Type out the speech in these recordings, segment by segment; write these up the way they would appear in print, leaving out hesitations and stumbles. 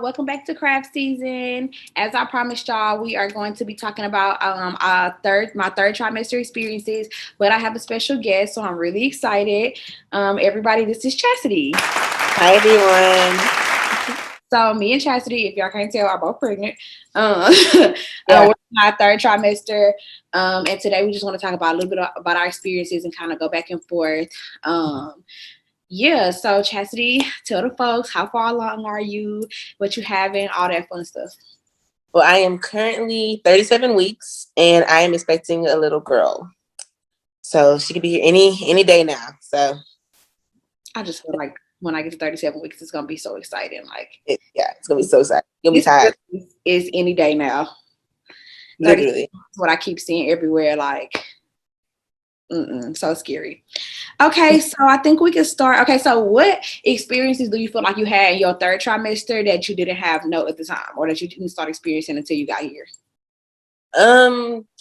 welcome back to craft season. As I promised y'all, we are going to be talking about my third trimester experiences. But I have a special guest, so I'm really excited. Everybody, this is Chastadie. Hi everyone. So me and Chastadie, if y'all can't tell, are both pregnant. Yeah. We're in our third trimester, and today we just want to talk about a little bit about our experiences and kind of go back and forth. Yeah, so Chastadie, tell the folks how far along are you, what you having, all that fun stuff. Well, I am currently 37 weeks and I am expecting a little girl. So she could be here any day now. So I just feel like when I get to 37 weeks, it's gonna be so exciting. Like it's gonna be so sad. You'll be this tired. is any day now. 30 is Literally. what I keep seeing everywhere. Like, so scary. Okay, so I think we can start. Okay, so what experiences do you feel like you had in your third trimester that you didn't have note at the time, or that you didn't start experiencing until you got here?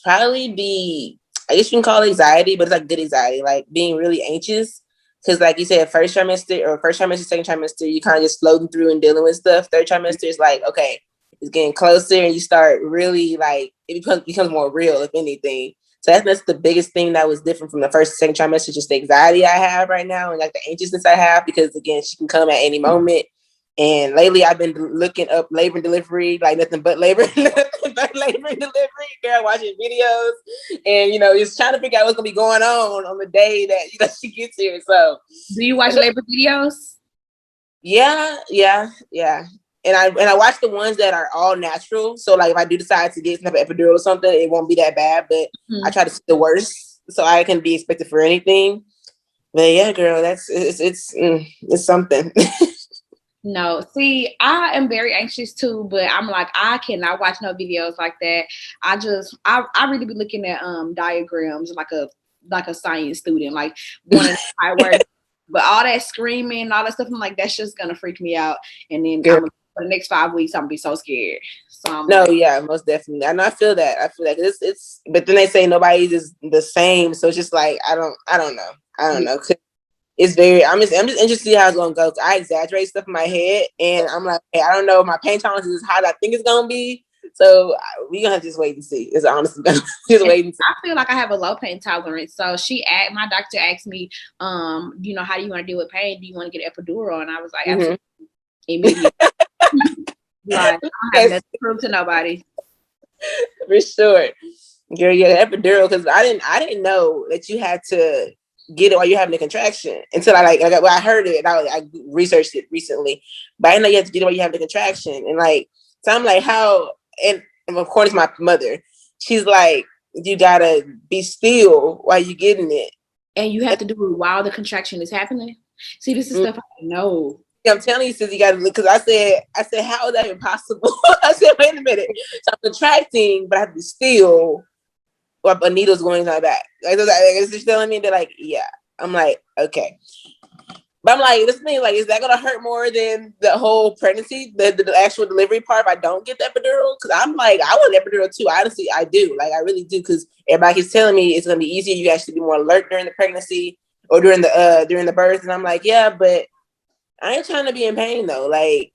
Probably be, I guess you can call it anxiety, but it's like good anxiety, like being really anxious. Cause like you said, first trimester, second trimester, you kind of just floating through and dealing with stuff. Third trimester is like, okay, it's getting closer and you start really like, it becomes more real, if anything. So that's the biggest thing that was different from the first and second trimester, just the anxiety I have right now and like the anxiousness I have, because again, she can come at any moment. And lately, I've been looking up labor and delivery, like nothing but labor, nothing but labor and delivery. Girl, watching videos, and just trying to figure out what's gonna be going on the day that she gets here. So, Do you watch labor videos? yeah. And I watch the ones that are all natural. So, like if I do decide to get some type of epidural or something, it won't be that bad. But I try to see the worst, so I can be expected for anything. But yeah, girl, it's something. No, see, I am very anxious too, but I'm like, I cannot watch no videos like that. I really be looking at diagrams like a science student, like wanting to how it works. But all that screaming and all that stuff, I'm like, that's just gonna freak me out. And then Girl. for the next 5 weeks, I'm gonna be so scared. So I'm No, like, yeah, most definitely. I feel that. I feel that it's. But then they say nobody's is the same, so it's just like I don't know. I don't know. It's very. I'm just interested to see how it's gonna go. I exaggerate stuff in my head, and I'm like, hey, I don't know. My pain tolerance is how I think it's gonna be. So we gonna have to just wait and see. It's honestly just wait and see. I feel like I have a low pain tolerance. So my doctor asked me, how do you want to deal with pain? Do you want to get epidural? And I was like, absolutely, immediately. Like, I don't have nothing to prove to nobody. For sure. Girl, yeah, epidural, because I didn't know that you had to get it while you're having a contraction until I heard it and I researched it recently. But I didn't know you had to get it while you have the contraction. And like, so I'm like, how? And of course, my mother, she's like, you gotta be still while you're getting it. And you have to do it while the contraction is happening. See, this is stuff I know. I'm telling you, since you got to look, because I said, how is that even possible? I said, wait a minute. So I'm contracting, but I have to be still, or a needle's going in my back. Like, she's telling me that, like, yeah. I'm like, okay. But I'm like, this thing, like, is that gonna hurt more than the whole pregnancy, the actual delivery part, if I don't get the epidural? Because I'm like, I want epidural too. Honestly, I do. Like, I really do. Because everybody keeps telling me it's gonna be easier. You actually be more alert during the pregnancy or during the birth. And I'm like, yeah, but I ain't trying to be in pain though. Like,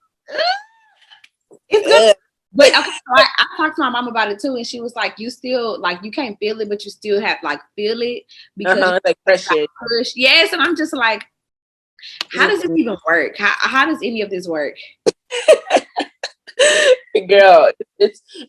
it's good. But okay, so I talked to my mom about it too, and she was like, "You still like you can't feel it, but you still have like feel it because like pressure." Push." Yes, and I'm just like, how does this even work? How does any of this work? Girl,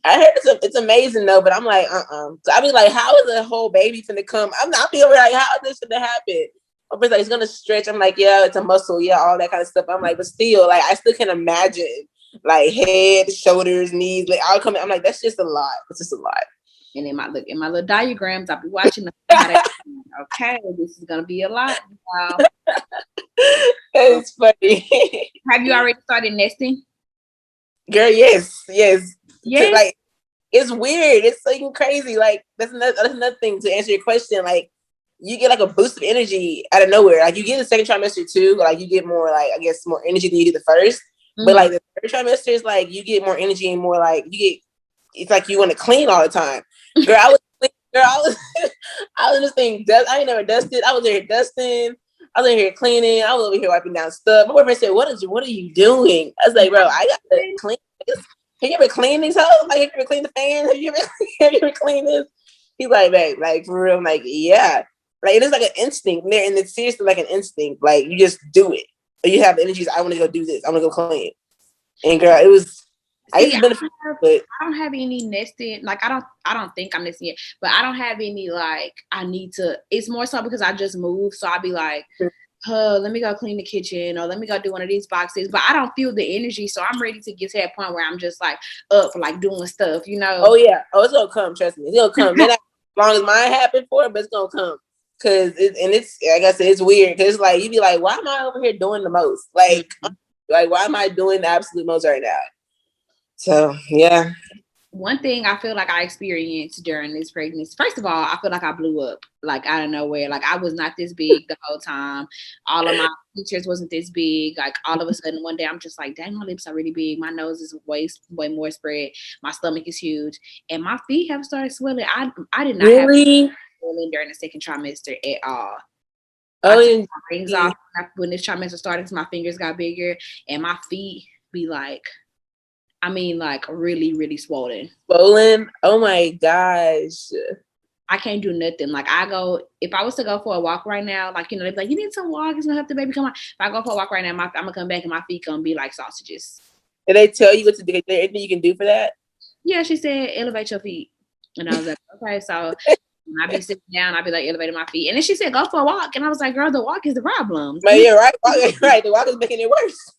I heard it's amazing though, but I'm like, So I be like, how is a whole baby finna come? I feel like, how is this gonna happen? My friend's like, it's gonna stretch. I'm like, yeah, it's a muscle, yeah, all that kind of stuff. I'm like, but still, like, I still can imagine like head, shoulders, knees, like all coming. I'm like, that's just a lot. It's just a lot. And in my little diagrams, I'll be watching them. Okay, this is gonna be a lot. Wow. It's funny. Have you already started nesting? Girl, yes. Yes. Like, it's weird. It's like crazy. Like, that's another thing to answer your question. Like, you get like a boost of energy out of nowhere. Like, you get the second trimester too. Like, you get more, like, I guess, more energy than you did the first. But like the third trimester is like you get more energy and more like it's like you want to clean all the time. Girl, I was I was just thinking, I ain't never dusted. I was there dusting. I was in here cleaning. I was over here wiping down stuff. My boyfriend said, what are you doing? I was like, bro, I got to clean this. Have you ever cleaned these hoes? Like, have you ever cleaned the fan? Have you ever cleaned this? He's like, babe, like, for real. I'm like, yeah. Like, it is like an instinct there. And it's seriously like an instinct. Like, you just do it. Or you have the energies. I want to go do this. I want to go clean. And girl, it was, I don't have any nested, like I don't think I'm nesting yet, but I don't have any like I need to. It's more so because I just moved, so I'll be like, let me go clean the kitchen or let me go do one of these boxes. But I don't feel the energy, so I'm ready to get to that point where I'm just like up, like doing stuff, you know. Oh yeah, oh it's gonna come. Trust me, it's gonna come. As long as mine happened for it, but it's gonna come. Cause it's like I said, it's weird. Cause it's like you be like, why am I over here doing the most? Like why am I doing the absolute most right now? So yeah. One thing I feel like I experienced during this pregnancy, first of all, I feel like I blew up like out of nowhere. Like I was not this big the whole time. All of my features wasn't this big. Like all of a sudden one day I'm just like, dang, my lips are really big. My nose is way more spread. My stomach is huge. And my feet have started swelling. I did not really? have swelling during the second trimester at all. Oh, I took my rings off when this trimester started because my fingers got bigger and my feet be like, I mean, like really, really swollen. Swollen? Oh my gosh. I can't do nothing. Like if I was to go for a walk right now, like, you know, they'd be like, you need some walk. It's gonna have the baby come on. If I go for a walk right now, I'm gonna come back and my feet gonna be like sausages. Did they tell you what to do? Is there anything you can do for that? Yeah, she said, elevate your feet. And I was like, okay. So when I be sitting down, I'd be like elevating my feet. And then she said, go for a walk. And I was like, girl, the walk is the problem. But you're right. Right. The walk is making it worse.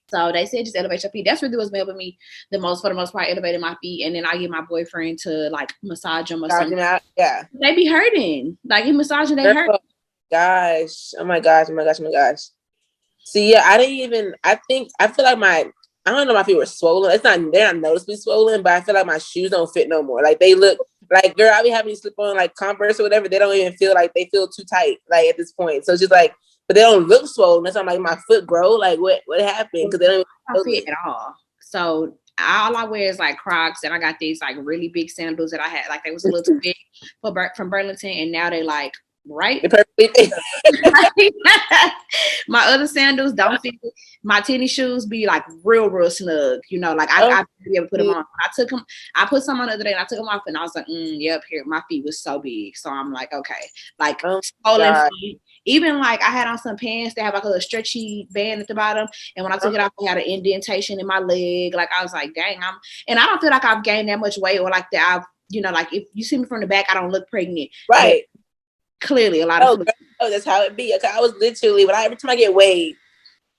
So they said just elevate your feet. That's really what's helping me the most, for the most part, elevating my feet. And then I get my boyfriend to like massage them or something. Yeah. They be hurting. Like he massaging, they hurt. Gosh. Oh my gosh. Oh my gosh. Oh my gosh. See, yeah, I feel like I don't know if my feet were swollen. They're not noticeably swollen, but I feel like my shoes don't fit no more. Like they look like, girl, I be having to slip on like Converse or whatever. They don't even feel like they feel too tight, like at this point. So it's just like, but they don't look swollen. That's why I'm like, my foot grow. Like what happened? Because they don't fit at all. So all I wear is like Crocs, and I got these like really big sandals that I had. Like they was a little too big from Burlington, and now they like right. My other sandals don't fit. My tennis shoes be like real snug. You know, like I be able to put them on. I put some on the other day and I took them off and I was like, yep, here, my feet was so big. So I'm like, okay, like swollen feet. Even like I had on some pants that have like a little stretchy band at the bottom. And when I took it off, I had an indentation in my leg. Like I was like, dang, and I don't feel like I've gained that much weight or like that I've, you know, like if you see me from the back, I don't look pregnant. Right. But clearly a lot of that's how it be. Okay, I was literally every time I get weighed,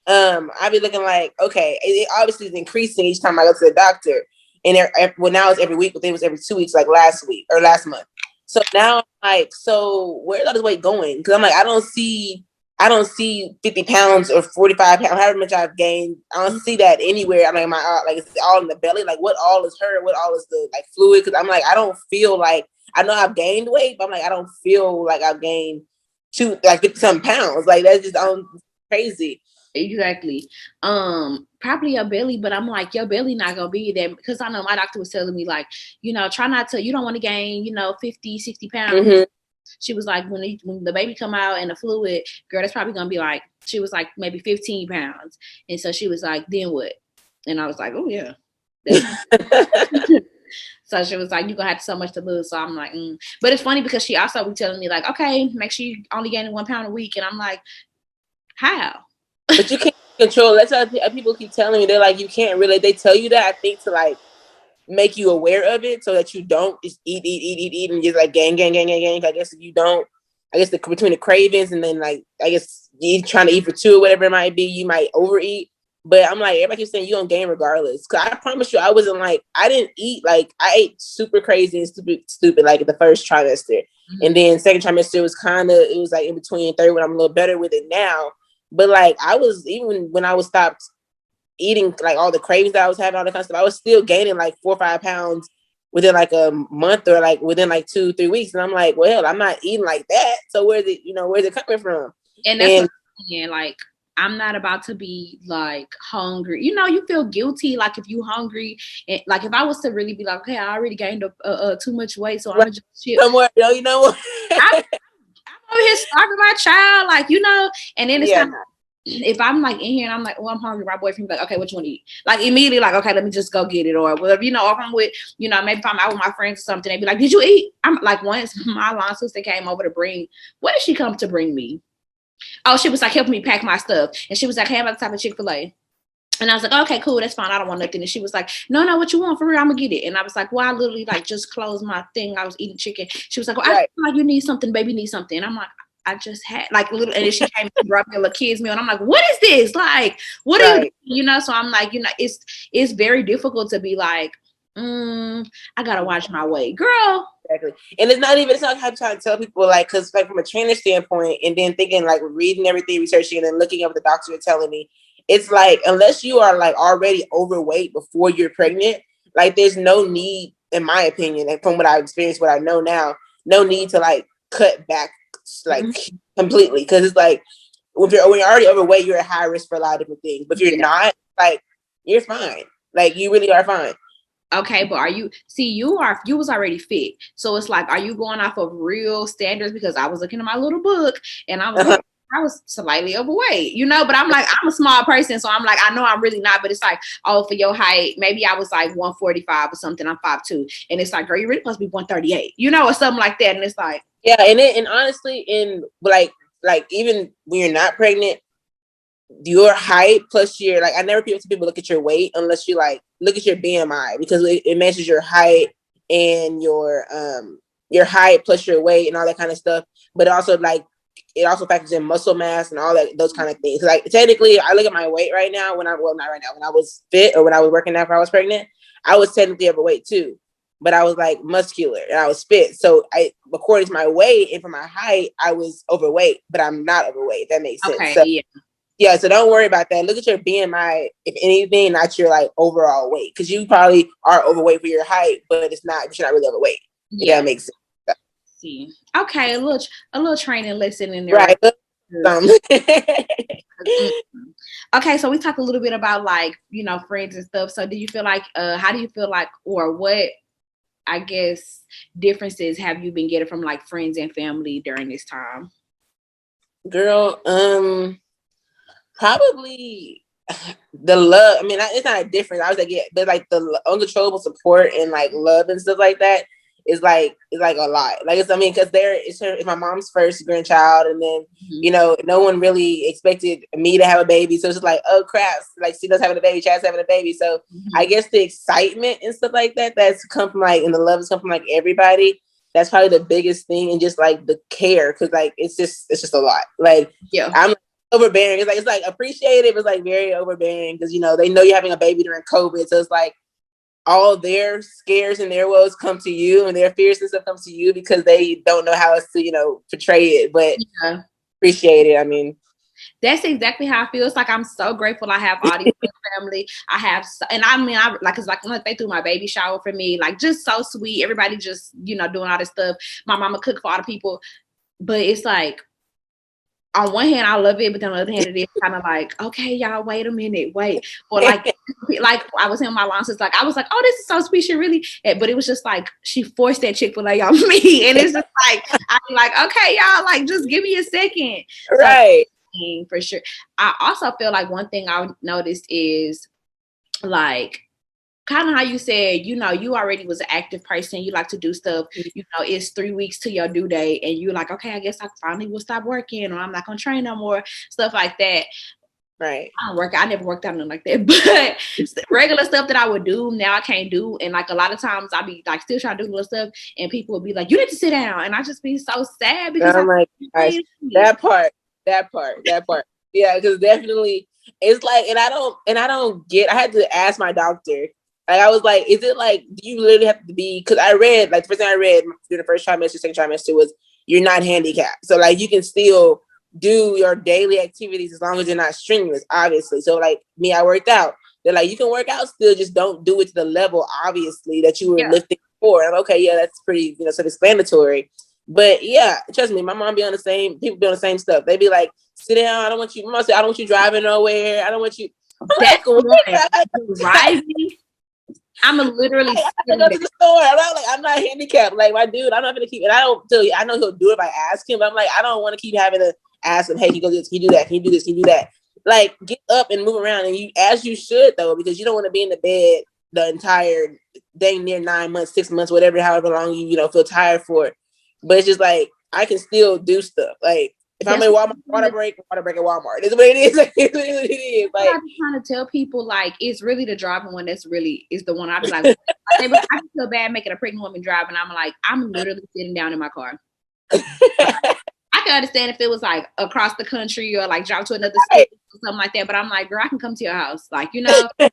I be looking like, okay, it obviously is increasing each time I go to the doctor. And now it's every week, but it was every 2 weeks, like last week or last month. So now I'm like, so where's all this weight going? Because I'm like, I don't see 50 pounds or 45 pounds, however much I've gained. I don't see that anywhere. I'm like, like it's all in the belly. Like what all is hurt? What all is the like fluid? Because I'm like, I don't feel like, I know I've gained weight, but I'm like, I don't feel like I've gained 50-something pounds. Like that's just crazy. Exactly. Probably your belly, but I'm like, your belly not gonna be there because I know my doctor was telling me like, you know, try not to, you don't want to gain, 50, 60 pounds. Mm-hmm. She was like, when the baby come out and the fluid, girl, that's probably gonna be like, she was like maybe 15 pounds. And so she was like, then what? And I was like, oh yeah. So she was like, you're gonna have so much to lose. So I'm like, But it's funny because she also was telling me like, okay, make sure you only gaining 1 pound a week. And I'm like, how? But you can't control. That's how people keep telling me. They're like, you can't really. They tell you that, I think, to like make you aware of it so that you don't just eat and just like gain. I guess if you don't, I guess between the cravings and then like, I guess you trying to eat for two or whatever it might be, you might overeat. But I'm like, everybody keeps saying you're gonna gain regardless. Cause I promise you, I wasn't like, I didn't eat like, I ate super crazy and stupid like the first trimester. Mm-hmm. And then second trimester was it was like in between. Third one, I'm a little better with it now. But like I was, even when I was stopped eating like all the cravings that I was having, all the kind of stuff, I was still gaining like 4 or 5 pounds within like a month or like within like 2-3 weeks. And I'm like, well, I'm not eating like that. So where's it coming from? And that's what I'm saying, like, I'm not about to be like hungry. You feel guilty like if you hungry, and like if I was to really be like, okay, I already gained too much weight, so I'm just chill. Somewhere, you know what? I'm over here starving my child, like, and then it's Yeah, kind of, if I'm like in here and I'm like, oh, I'm hungry, my boyfriend be like, okay, what you want to eat? Like immediately, like, okay, let me just go get it. Or whatever, if I'm with, maybe if I'm out with my friends or something, they be like, did you eat? I'm like, once my long sister came over to bring, what did she come to bring me? Oh, she was like helping me pack my stuff. And she was like, hey, I'm about to type of Chick-fil-A. And I was like, okay, cool, that's fine. I don't want nothing. And she was like, no, what you want for real? I'm gonna get it. And I was like, well, I literally like just closed my thing. I was eating chicken. She was like, well, I feel like you need something, baby, need something. And I'm like, I just had like a little, and then she came and brought me a little kids meal. And I'm like, what is this? Like, what are you doing? So I'm like, it's very difficult to be like, I gotta watch my weight, girl. Exactly. And it's not how I'm trying to tell people, like, because like from a trainer standpoint, and then thinking like reading everything, researching, and then looking up what the doctors are telling me, it's like unless you are like already overweight before you're pregnant, like there's no need, in my opinion, and from what I've experienced, what I know now, no need to like cut back like completely, because it's like when you're already overweight, you're at high risk for a lot of different things. But if you're not, like you're fine. Like you really are fine. Okay, but you was already fit. So it's like, are you going off of real standards? Because I was looking at my little book and I was like, I was slightly overweight, but I'm like, I'm a small person. So I'm like, I know I'm really not, but it's like, oh, for your height, maybe I was like 145 or something. I'm 5'2". And it's like, girl, you really supposed to be 138, or something like that. And it's like, yeah. And honestly, in like even when you're not pregnant, your height plus your, like, I never people look at your weight unless you like look at your BMI, because it measures your height and your height plus your weight and all that kind of stuff. But also like it also factors in muscle mass and all that, those kind of things. Like technically, I look at my weight right now not right now, when I was fit or when I was working out, when I was pregnant, I was technically overweight too, but I was like muscular and I was fit. So according to my weight and for my height, I was overweight, but I'm not overweight. If that makes sense. okay, so, yeah. Yeah, so don't worry about that. Look at your BMI, if anything, not your like overall weight, because you probably are overweight for your height, but you're not really overweight. Yeah, that makes sense. See, okay, a little training lesson in there, right? Okay, so we talked a little bit about like friends and stuff. So do you feel like how do you feel like, or what, I guess, differences have you been getting from like friends and family during this time? Girl, probably the love. I mean, it's not a difference. I was like, yeah, but like the uncontrollable support and like love and stuff like that is like a lot. Like because it's my mom's first grandchild, and then no one really expected me to have a baby, so it's just like, oh crap, like she does having a baby, Chad's having a baby. So I guess the excitement and stuff like that's come from like, and the love has come from like everybody. That's probably the biggest thing, and just like the care, because like it's just a lot. Like I'm overbearing. It's like appreciative. It's like very overbearing because they know you're having a baby during COVID, so it's like all their scares and their woes come to you, and their fears and stuff comes to you because they don't know how else to portray it. But appreciate it. I mean, that's exactly how I feel. It's like I'm so grateful I have all these family. I have, and I mean, it's like they threw my baby shower for me, like just so sweet. Everybody just doing all this stuff. My mama cooked for all the people, but it's like, on one hand, I love it, but then on the other hand, it is kind of like, okay, y'all, wait a minute, wait. Or like I was in my lawn, so it's like, I was like, oh, this is so sweet, she really, but it was just like, she forced that Chick-fil-A on me. And it's just like, I'm like, okay, y'all, like, just give me a second. Right. So, for sure. I also feel like one thing I noticed is like, kind of how you said, you already was an active person. You like to do stuff. It's 3 weeks to your due date, and you're like, okay, I guess I finally will stop working, or I'm not gonna train no more, stuff like that. Right. I never worked out nothing like that, but regular stuff that I would do now I can't do, and like a lot of times I'll be like still trying to do little stuff, and people will be like, you need to sit down, and I just be so sad because I'm like, gosh, that part. Yeah, because definitely it's like, and I don't get. I had to ask my doctor. Like, I was like, is it like, do you literally have to be, because I read, like, the first thing I read during the first trimester, second trimester was, you're not handicapped. So, like, you can still do your daily activities as long as you're not strenuous, obviously. So, like, me, I worked out. They're like, you can work out still, just don't do it to the level, obviously, that you were lifting before. I'm okay, yeah, that's pretty, self-explanatory. But, yeah, trust me, my mom be on the same, people be on the same stuff. They be like, sit down, I don't want you driving nowhere. I don't want you. That's driving. I'm literally I have to sitting go there. to the store. I'm not handicapped. Like my dude, I'm not gonna keep. And I don't tell you. I know he'll do it if I ask him. But I'm like, I don't want to keep having to ask him. Hey, can you go do this? Can you do that? Can you do this? Can you do that? Like, get up and move around, and you as you should though, because you don't want to be in the bed the entire dang near 9 months, 6 months, whatever, however long you feel tired for. But it's just like I can still do stuff. Like if I'm That's in Walmart, water break at Walmart. It's what it is. It's what it is. what I Like be trying to tell people. Like, it's really the driving one that's really is the one I'd be like I feel bad making a pregnant woman drive, and I'm like, I'm literally sitting down in my car. I can understand if it was like across the country or like drive to another state or something like that. But I'm like, girl, I can come to your house. Like, that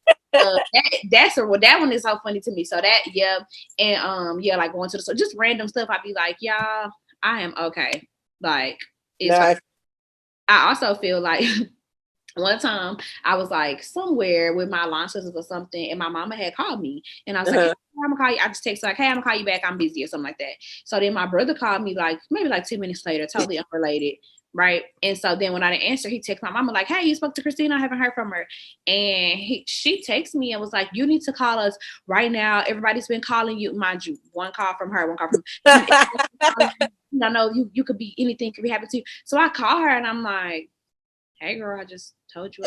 one is so funny to me. So that, yeah. And yeah, like going to the store, just random stuff. I'd be like, y'all, I am okay. Like, it's no, fine. I also feel like one time I was like somewhere with my line sisters or something, and my mama had called me, and I was like, hey, I'm gonna call you. I just texted like, hey, I'm gonna call you back. I'm busy or something like that. So then my brother called me like maybe like 2 minutes later, totally unrelated. Right. And so then when I didn't answer, he texted my mama like, hey, you spoke to Christina? I haven't heard from her. And she texted me and was like, you need to call us right now. Everybody's been calling you. Mind you, one call from her, one call from I know you could be anything could be happening to you. So I call her and I'm like, hey girl, I just told you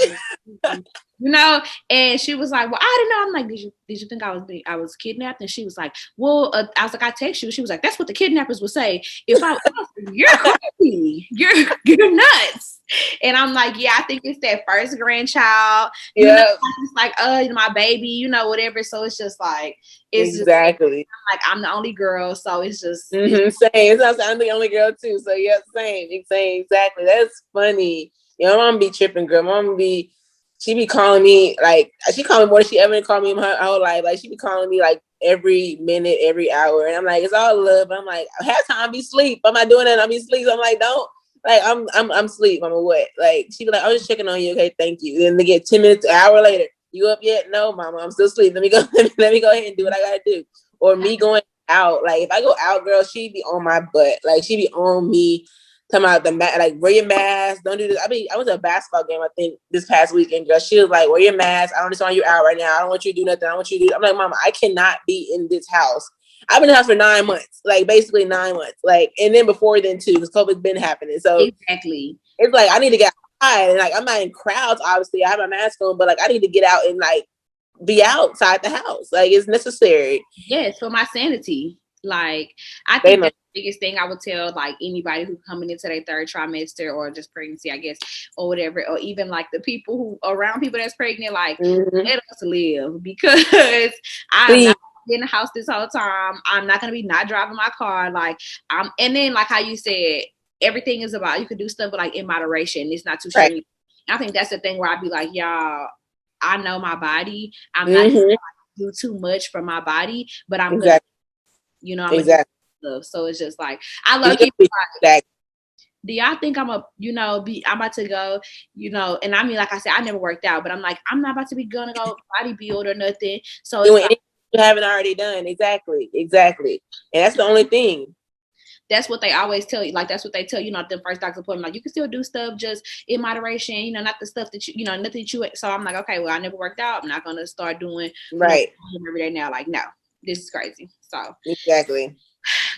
and she was like, well, I didn't know. I'm like, did you think I was kidnapped? And she was like, well, I was like, I text you. She was like, that's what the kidnappers would say if I you're crazy, you're nuts. And I'm like, yeah, I think it's that first grandchild, it's like my baby, whatever. So it's just like exactly. I'm like, I'm the only girl, so it's just same. I'm the only girl too, so yeah, same, exactly. That's funny. My mom be tripping, girl. My mom she be calling me like she called me more than she ever called me in her whole life. Like she be calling me like every minute, every hour, and I'm like, it's all love. But I'm like, half time I be sleep. I'm not doing that. I be sleep. So I'm like, don't. Like I'm sleep. I'm a what? Like she be like, I was checking on you. Okay, thank you. Then they get 10 minutes, an hour later. You up yet? No, mama. I'm still asleep. Let me go. Let me go ahead and do what I gotta do. Or me going out. Like if I go out, girl, she be on my butt. Like she be on me. Talking about the like wear your mask, don't do this. I went to a basketball game, I think, this past weekend, girl. She was like, wear your mask. I don't understand you out right now. I don't want you to do nothing. I want you to do. I'm like, mama, I cannot be in this house. I've been in the house for 9 months, like basically 9 months, like, and then before then too, because COVID's been happening. So exactly, it's like I need to get outside, and like I'm not in crowds. Obviously, I have my mask on, but like I need to get out and like be outside the house. Like it's necessary. yes, for my sanity. Like I think that's the biggest thing I would tell like anybody who's coming into their third trimester or just pregnancy, I guess, or whatever, or even like the people who around people that's pregnant, like let us live, because I'm not in the house this whole time. I'm not gonna be not driving my car. Like and then like how you said, everything is about you can do stuff but like in moderation. It's not too strenuous. I think that's the thing where I'd be like, y'all, I know my body. I'm not gonna do too much for my body, but I'm gonna, I'm gonna do stuff. So it's just like I love you. Do y'all think I'm I'm about to go, and I mean, like I said, I never worked out, but I'm like, I'm not about to be gonna go bodybuild or nothing. So doing anything you haven't already done. Exactly. And that's the only thing. That's what they always tell you. Like, that's what they tell you, not the first doctor's appointment. Like, you can still do stuff just in moderation, not the stuff that nothing that you. So I'm like, okay, well, I never worked out. I'm not going to start doing every day now. Like, no, this is crazy. So exactly.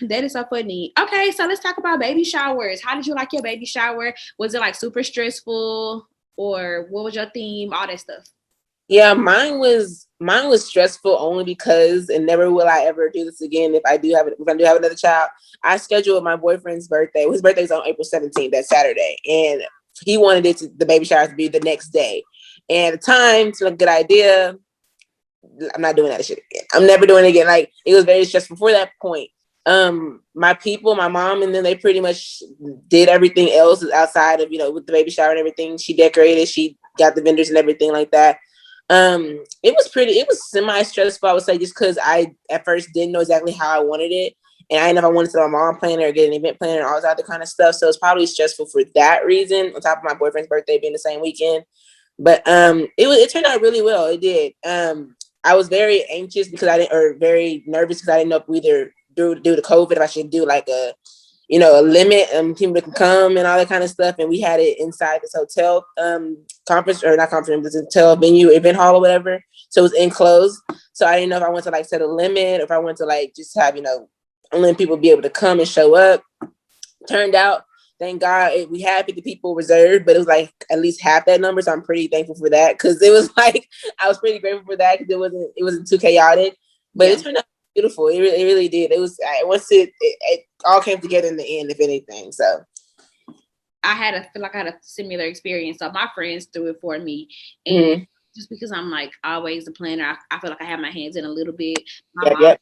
That is so funny. Okay, so let's talk about baby showers. How did you like your baby shower? Was it like super stressful, or what was your theme? All that stuff. Yeah, mine was stressful only because, and never will I ever do this again if I do have another child. I scheduled my boyfriend's birthday. His birthday's on April 17th, that Saturday, and he wanted the baby shower to be the next day. And at the time, it's a good idea. I'm not doing that shit again. I'm never doing it again. Like it was very stressful before that point. My people, my mom, and then they pretty much did everything else outside of with the baby shower and everything. She decorated. She got the vendors and everything like that. It was semi-stressful, I would say, just because I at first didn't know exactly how I wanted it, and I didn't know if I wanted to my mom planner or get an event planner and all that other kind of stuff. So it's probably stressful for that reason, on top of my boyfriend's birthday being the same weekend. But it turned out really well. It did. I was very anxious very nervous because I didn't know if we either due to COVID if I should do like a limit people can come and all that kind of stuff. And we had it inside this hotel conference, or not conference, this hotel venue, event hall or whatever. so it was enclosed. So I didn't know if I wanted to like set a limit, or if I wanted to like just have, you know, letting people be able to come and show up. Turned out, thank God, we had 50 people reserved, but it was like at least half that number. So I'm pretty thankful for that, because it was like I was pretty grateful for that, because it wasn't too chaotic. But it turned out beautiful. It really did. It was once it all came together in the end, if anything. So I feel like I had a similar experience. So my friends threw it for me, and just because I'm like always a planner, I feel like I have my hands in a little bit. My mom.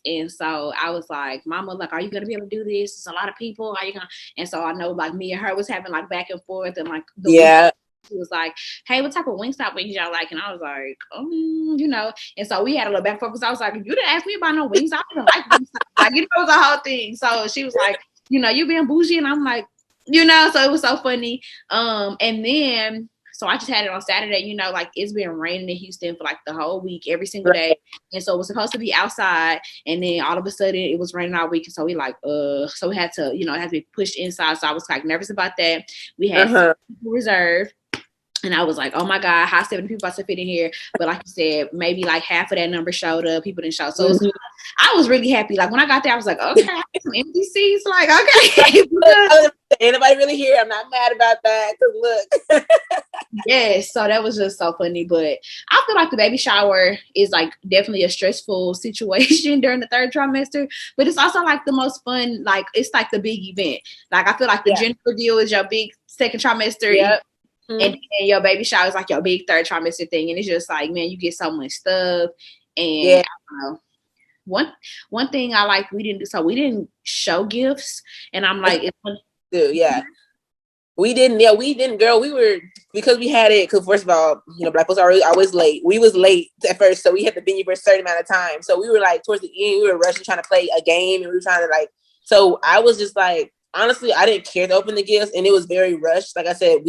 And so I was like, Mama, like, are you gonna be able to do this? It's a lot of people. Are you gonna? And so I know, like, me and her was having like back and forth, and like she was like, hey, what type of Wingstop wings y'all like? And I was like, you know. And so we had a little back and forth, because I was like, you didn't ask me about no wings. I don't even like Wingstop. Like, you know, it was a whole thing. So she was like, you know, you being bougie, and I'm like, you know. So it was so funny. And then. So I just had it on Saturday, you know, like it's been raining in Houston for like the whole week, every single day. And so it was supposed to be outside, and then all of a sudden it was raining all week. And so we like, so we had to, you know, it had to be pushed inside. So I was like nervous about that. We had people reserved. And I was like, oh my God, how 70 people about to fit in here? But like you said, maybe like half of that number showed up. People didn't show. So I was really happy. Like when I got there, I was like, okay, I got some empty seats. Like, okay. Anybody really here? I'm not mad about that. Cause look. Yes, so that was just so funny. But I feel like the baby shower is like definitely a stressful situation during the third trimester, but it's also like the most fun. Like it's like the big event. Like I feel like the gender reveal is your big second trimester, and then your baby shower is like your big third trimester thing. And it's just like, man, you get so much stuff. And I don't know. One thing I like, we didn't show gifts, and I'm like, we didn't, girl. We were, because we had it, because first of all, you know, Black folks are always late. We was late at first, so we had the venue for a certain amount of time. So we were like towards the end, we were rushing, trying to play a game, and we were trying to like. So I was just like, honestly, I didn't care to open the gifts, and it was very rushed. Like I said,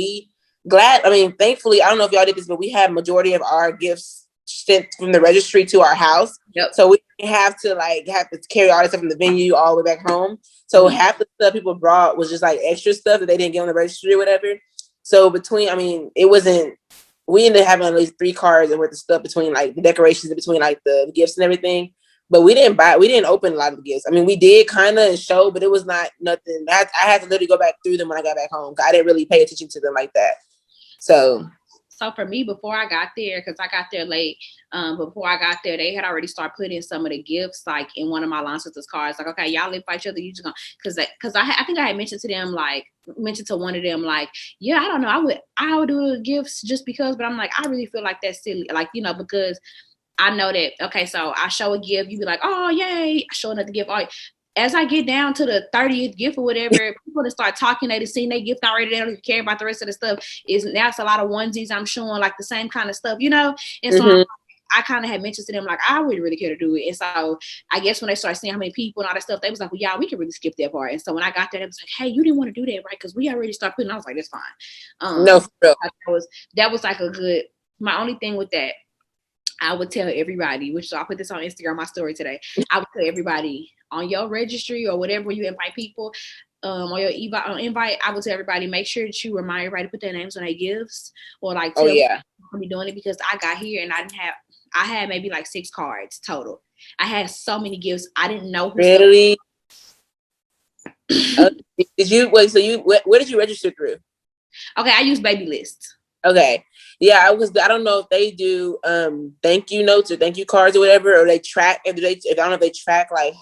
thankfully, I don't know if y'all did this, but we had majority of our gifts sent from the registry to our house. So we didn't have to carry all this stuff from the venue all the way back home. So half the stuff people brought was just like extra stuff that they didn't get on the registry or whatever. So we ended up having at least 3 cars and with the stuff between like the decorations and between like the gifts and everything. But we didn't open a lot of the gifts. I mean, we did kind of show, but it was not nothing. I had to literally go back through them when I got back home. I didn't really pay attention to them like that. So for me, before I got there, because I got there late, before I got there, they had already started putting some of the gifts like in one of my line sisters' cars. Like, okay, y'all live by each other. You just gonna, because I think I had mentioned to one of them like, yeah, I don't know, I would do the gifts just because, but I'm like, I really feel like that's silly, like, you know, because I know that, okay, so I show a gift, you be like, oh yay, I show another gift. Oh, as I get down to the 30th gift or whatever, people that start talking, they just seen their gift already. They don't even care about the rest of the stuff. Now it's a lot of onesies I'm showing, like the same kind of stuff, you know? And so I kind of had mentioned to them, like, I wouldn't really care to do it. And so I guess when they started seeing how many people and all that stuff, they was like, well, yeah, we can really skip that part. And so when I got there, they was like, hey, you didn't want to do that, right? Because we already started putting, I was like, that's fine. No, for real. That was like my only thing with that, I would tell everybody, which I'll put this on Instagram, my story today. I would tell everybody on your registry or whatever you invite people, on your invite, I would tell everybody, make sure that you remind everybody to put their names on their gifts, or like tell them to be doing it, because I got here and I had maybe like 6 cards total. I had so many gifts. I didn't know who. Really? Did you wait? So where did you register through? Okay, I use Baby List. Okay. Yeah, I don't know if they do thank you notes or thank you cards or whatever, or they track if I don't know if they track like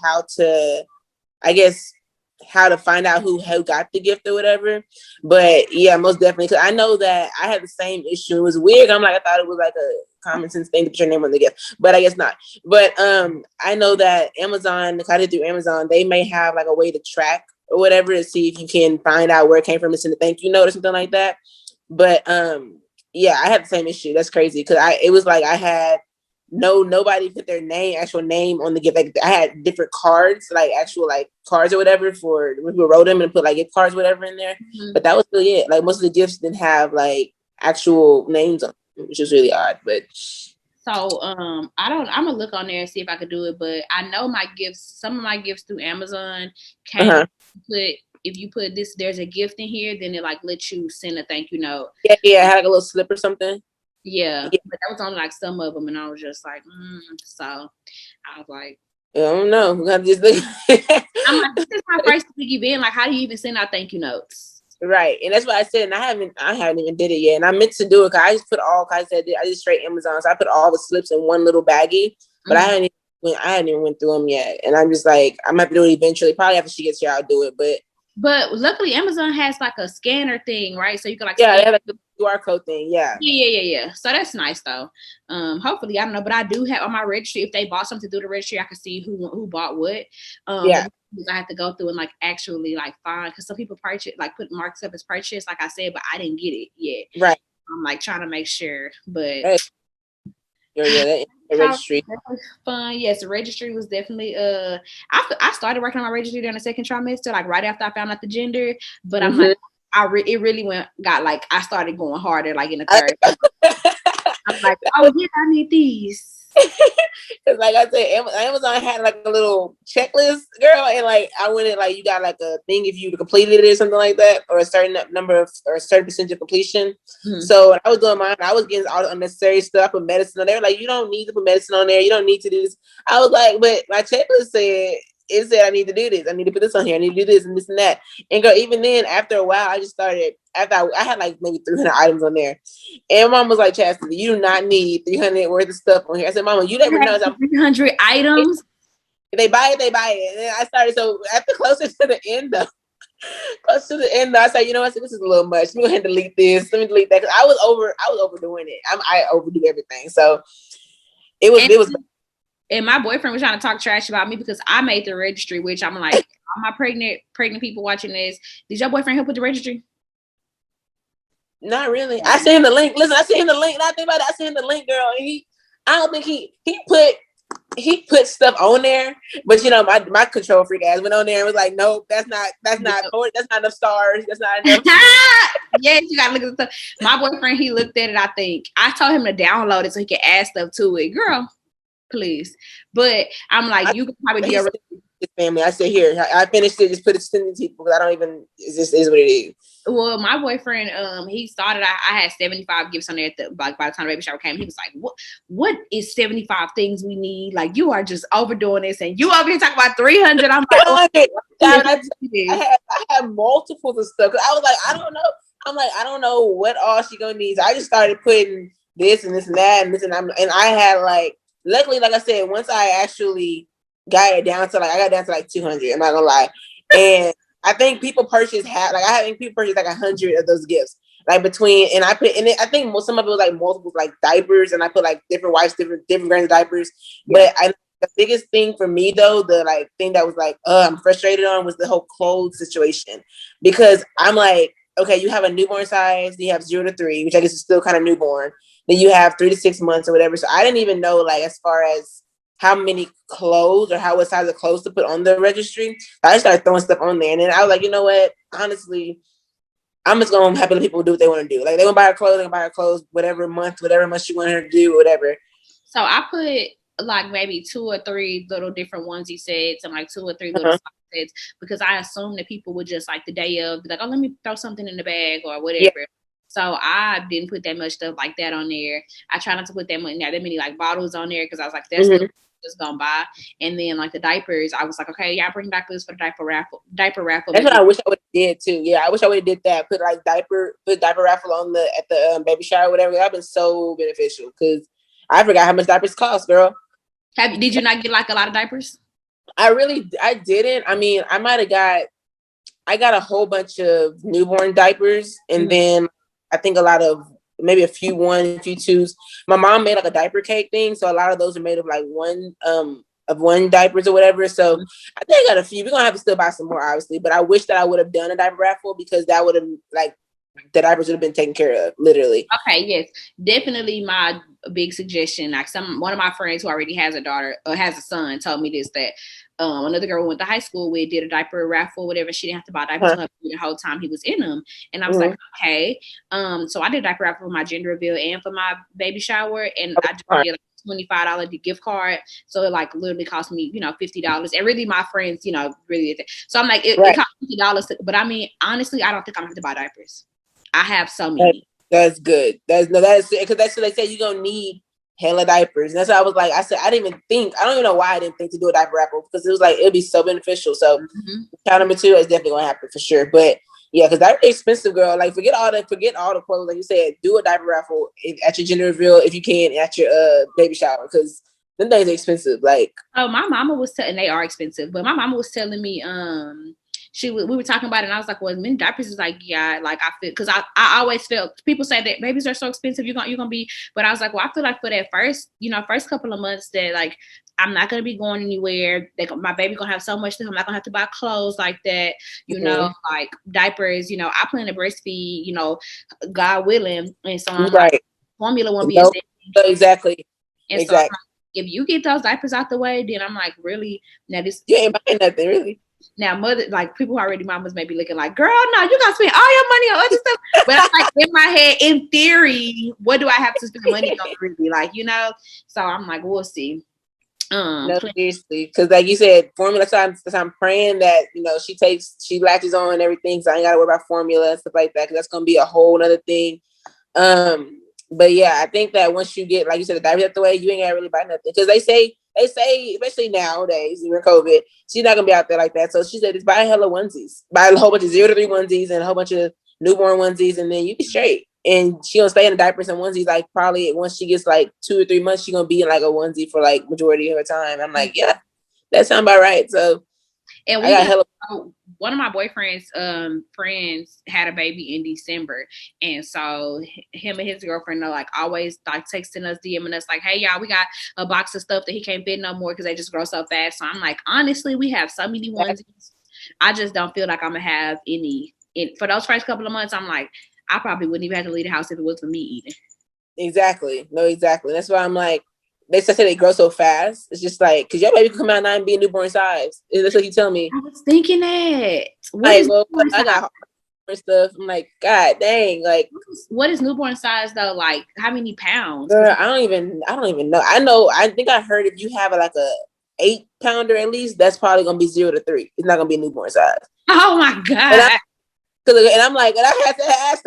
how to find out who got the gift or whatever. But yeah, most definitely, because I know that I had the same issue. It was weird. I'm like, I thought it was like a common sense thing to put your name on the gift, but I guess not. But I know that Amazon, if I did through Amazon, they may have like a way to track or whatever to see if you can find out where it came from and send a thank you note or something like that. But yeah, I had the same issue. That's crazy, because it was like I had nobody put their actual name on the gift. Like I had different cards, like actual like cards or whatever for when people wrote them and put like gift cards, whatever in there. But that was really it. Like most of the gifts didn't have like actual names on them, which was really odd. But so I'm gonna look on there and see if I could do it. But I know some of my gifts through Amazon came if you put this, there's a gift in here, then it like lets you send a thank you note. Yeah, I had like a little slip or something. Yeah, but that was only like some of them, and I was just like, so I was like, I don't know. I'm just looking. I'm like, this is my first week event. Like, how do you even send out thank you notes? Right, and that's what I said. And I haven't even did it yet, and I meant to do it. Cause I just put all. Cause I said I just straight Amazon, so I put all the slips in one little baggie. But I hadn't even went through them yet, and I'm just like, I might do it eventually. Probably after she gets here, I'll do it. But luckily, Amazon has like a scanner thing, right? So you can like yeah, scan. they have like the QR code thing. Yeah. Yeah. So that's nice though. Hopefully, I don't know, but I do have on my registry. If they bought something through the registry, I can see who bought what. Yeah. I have to go through and like actually like find, because some people purchase like put marks up as purchase, like I said, but I didn't get it yet. Right. I'm like trying to make sure, but hey. Yeah, the registry. Fun. Yes, the registry was definitely I started working on my registry during the second trimester, like right after I found out the gender. But I'm like, it really got like I started going harder like in the third. I'm like, oh yeah, I need these. Cause like I said, Amazon had like a little checklist, girl, and like I went in like you got like a thing if you completed it or something like that, or a certain number of or a certain percentage of completion. So when I was doing mine, I was getting all the unnecessary stuff with medicine. They were like, you don't need to put medicine on there. You don't need to do this. I was like, but my checklist said I need to do this. I need to put this on here. I need to do this and this and that. And girl, even then, after a while, I just started. After I had like maybe 300 items on there, and mom was like, Chastadie, you do not need 300 worth of stuff on here. I said, Mama, you never know. 300 items. If they buy it, they buy it. And then I started, so after closer to the end, though, I said, you know what? This is a little much. Let me go ahead and delete this. Let me delete that. Because I was overdoing it. I overdo everything. So it was. And my boyfriend was trying to talk trash about me because I made the registry, which I'm like, all my pregnant people watching this, did your boyfriend help with the registry? Not really. I sent him the link. Listen, I sent him the link. And I think about it. I sent him the link, girl. And I don't think he put stuff on there, but you know, my control freak ass went on there and was like, nope, that's not enough stars. That's not enough. Yes, you gotta look at the stuff. My boyfriend, he looked at it. I think I told him to download it so he could add stuff to it. Girl, please. But I'm like, you could probably be a family. I said, here, I finished it. Just put it to people because I don't even. It just is what it is. Well, my boyfriend, he started. I had 75 gifts on there. By the time the baby shower came, he was like, "What is 75 things we need? Like, you are just overdoing this, and you over here talking about 300." I'm like, I had multiples of stuff. Cause I was like, I don't know. I'm like, I don't know what all she gonna need. So I just started putting this and this and that and this and I had like, luckily, like I said, once I actually got it down to like, I got down to like 200. I'm not gonna lie, and I think people purchased I think people purchased like 100 of those gifts. Like between, and I put in it, I think some of it was like multiple like diapers, and I put like different wipes, different brands of diapers. Yeah. But the biggest thing for me though, the like thing that was like, I'm frustrated on was the whole clothes situation. Because I'm like, okay, you have a newborn size, you have 0 to 3, which I guess is still kind of newborn. Then you have 3 to 6 months or whatever. So I didn't even know like as far as how many clothes or what size of clothes to put on the registry. I just started throwing stuff on there. And then I was like, you know what? Honestly, I'm just going to have people do what they want to do. Like, they want to buy her clothes, they can buy her clothes, whatever month she want her to do, whatever. So I put like maybe 2 or 3 little different onesie sets and like 2 or 3 little sets, because I assumed that people would just like the day of be like, oh, let me throw something in the bag or whatever. Yeah. So I didn't put that much stuff like that on there. I try not to put that many like bottles on there, because I was like, that's just gonna buy. And then like the diapers, I was like, okay, yeah, bring diapers for the diaper raffle. That's what I wish I would have did too. Yeah, I wish I would have did that. Put diaper raffle on at the baby shower, or whatever. That'd been so beneficial, because I forgot how much diapers cost, girl. Did you not get like a lot of diapers? I didn't. I mean, I got a whole bunch of newborn diapers, and then I think a lot of, maybe a few 1, a few 2s. My mom made like a diaper cake thing, so a lot of those are made of like one diapers or whatever. So I think I got a few. We're gonna have to still buy some more, obviously, but I wish that I would have done a diaper raffle, because that would have, like, the diapers would have been taken care of, literally. Okay, yes, definitely. My big suggestion, like one of my friends who already has a daughter or has a son told me this, that another girl we went to high school with did a diaper raffle, whatever. She didn't have to buy diapers the whole time he was in them. And I was like, okay. So I did a diaper raffle for my gender reveal and for my baby shower, and I just did like $25 gift card. So it like literally cost me, $50. And really my friends, really. So I'm like, it cost $50. But I mean, honestly, I don't think I'm gonna have to buy diapers. I have so many. That's good. That is because that's what they say. You're gonna need hella diapers. And that's why I was like, I said I didn't even think. I don't even know why I didn't think to do a diaper raffle because it was like it'd be so beneficial. So count number 2 is definitely gonna happen for sure. But yeah, because that's expensive, girl. Like forget all the clothes. Like you said, do a diaper raffle at your gender reveal if you can at your baby shower because them things are expensive. Like my mama was telling they are expensive, but my mama was telling me we were talking about it and I was like, well, many diapers is like, yeah, like I feel because I always felt people say that babies are so expensive, you're gonna be, but I was like, well, I feel like for that first couple of months that like I'm not gonna be going anywhere. My baby gonna have so much stuff. I'm not gonna have to buy clothes like that, like diapers. I plan to breastfeed, God willing, and so I'm like, formula won't be a thing. Exactly. And so I'm like, if you get those diapers out the way, then I'm like, really? Now this you ain't buying nothing, really. Now, like people who already mamas may be looking like, girl, no, you gotta spend all your money on other stuff. But I'm like, in my head, in theory, what do I have to spend money on really? Like, so I'm like, we'll see. No, seriously, because like you said, formula. So I'm praying that she latches on and everything, so I ain't gotta worry about formula and stuff like that. Because that's gonna be a whole other thing. But yeah, I think that once you get, like you said, the diapers out the way, you ain't gotta really buy nothing because they say, especially nowadays during COVID, she's not gonna be out there like that. So she said, just buy hella onesies, buy a whole bunch of 0 to 3 onesies and a whole bunch of newborn onesies, and then you be straight. And she gonna stay in the diapers and onesies. Like probably once she gets like 2 or 3 months, she gonna be in like a onesie for like majority of her time. I'm like, yeah, that sounds about right. So, and we got one of my boyfriend's friends had a baby in December, and so him and his girlfriend are like always like texting us, DMing us like, hey y'all, we got a box of stuff that he can't fit no more because they just grow so fast. So I'm like, honestly, we have so many onesies. I just don't feel like I'm gonna have any for those first couple of months. I'm like, I probably wouldn't even have to leave the house if it was for me eating. Exactly. No, exactly. That's why I'm like, they say they grow so fast. It's just like, because your baby can come out now and be a newborn size. That's what you tell me. I was thinking that. I got stuff. I'm like, God dang. Like, what is newborn size though? Like, how many pounds? Girl, I don't even know. I think I heard if you have like a 8-pounder at least, that's probably gonna be 0 to 3. It's not gonna be a newborn size. Oh my God. And I'm like, and I had to ask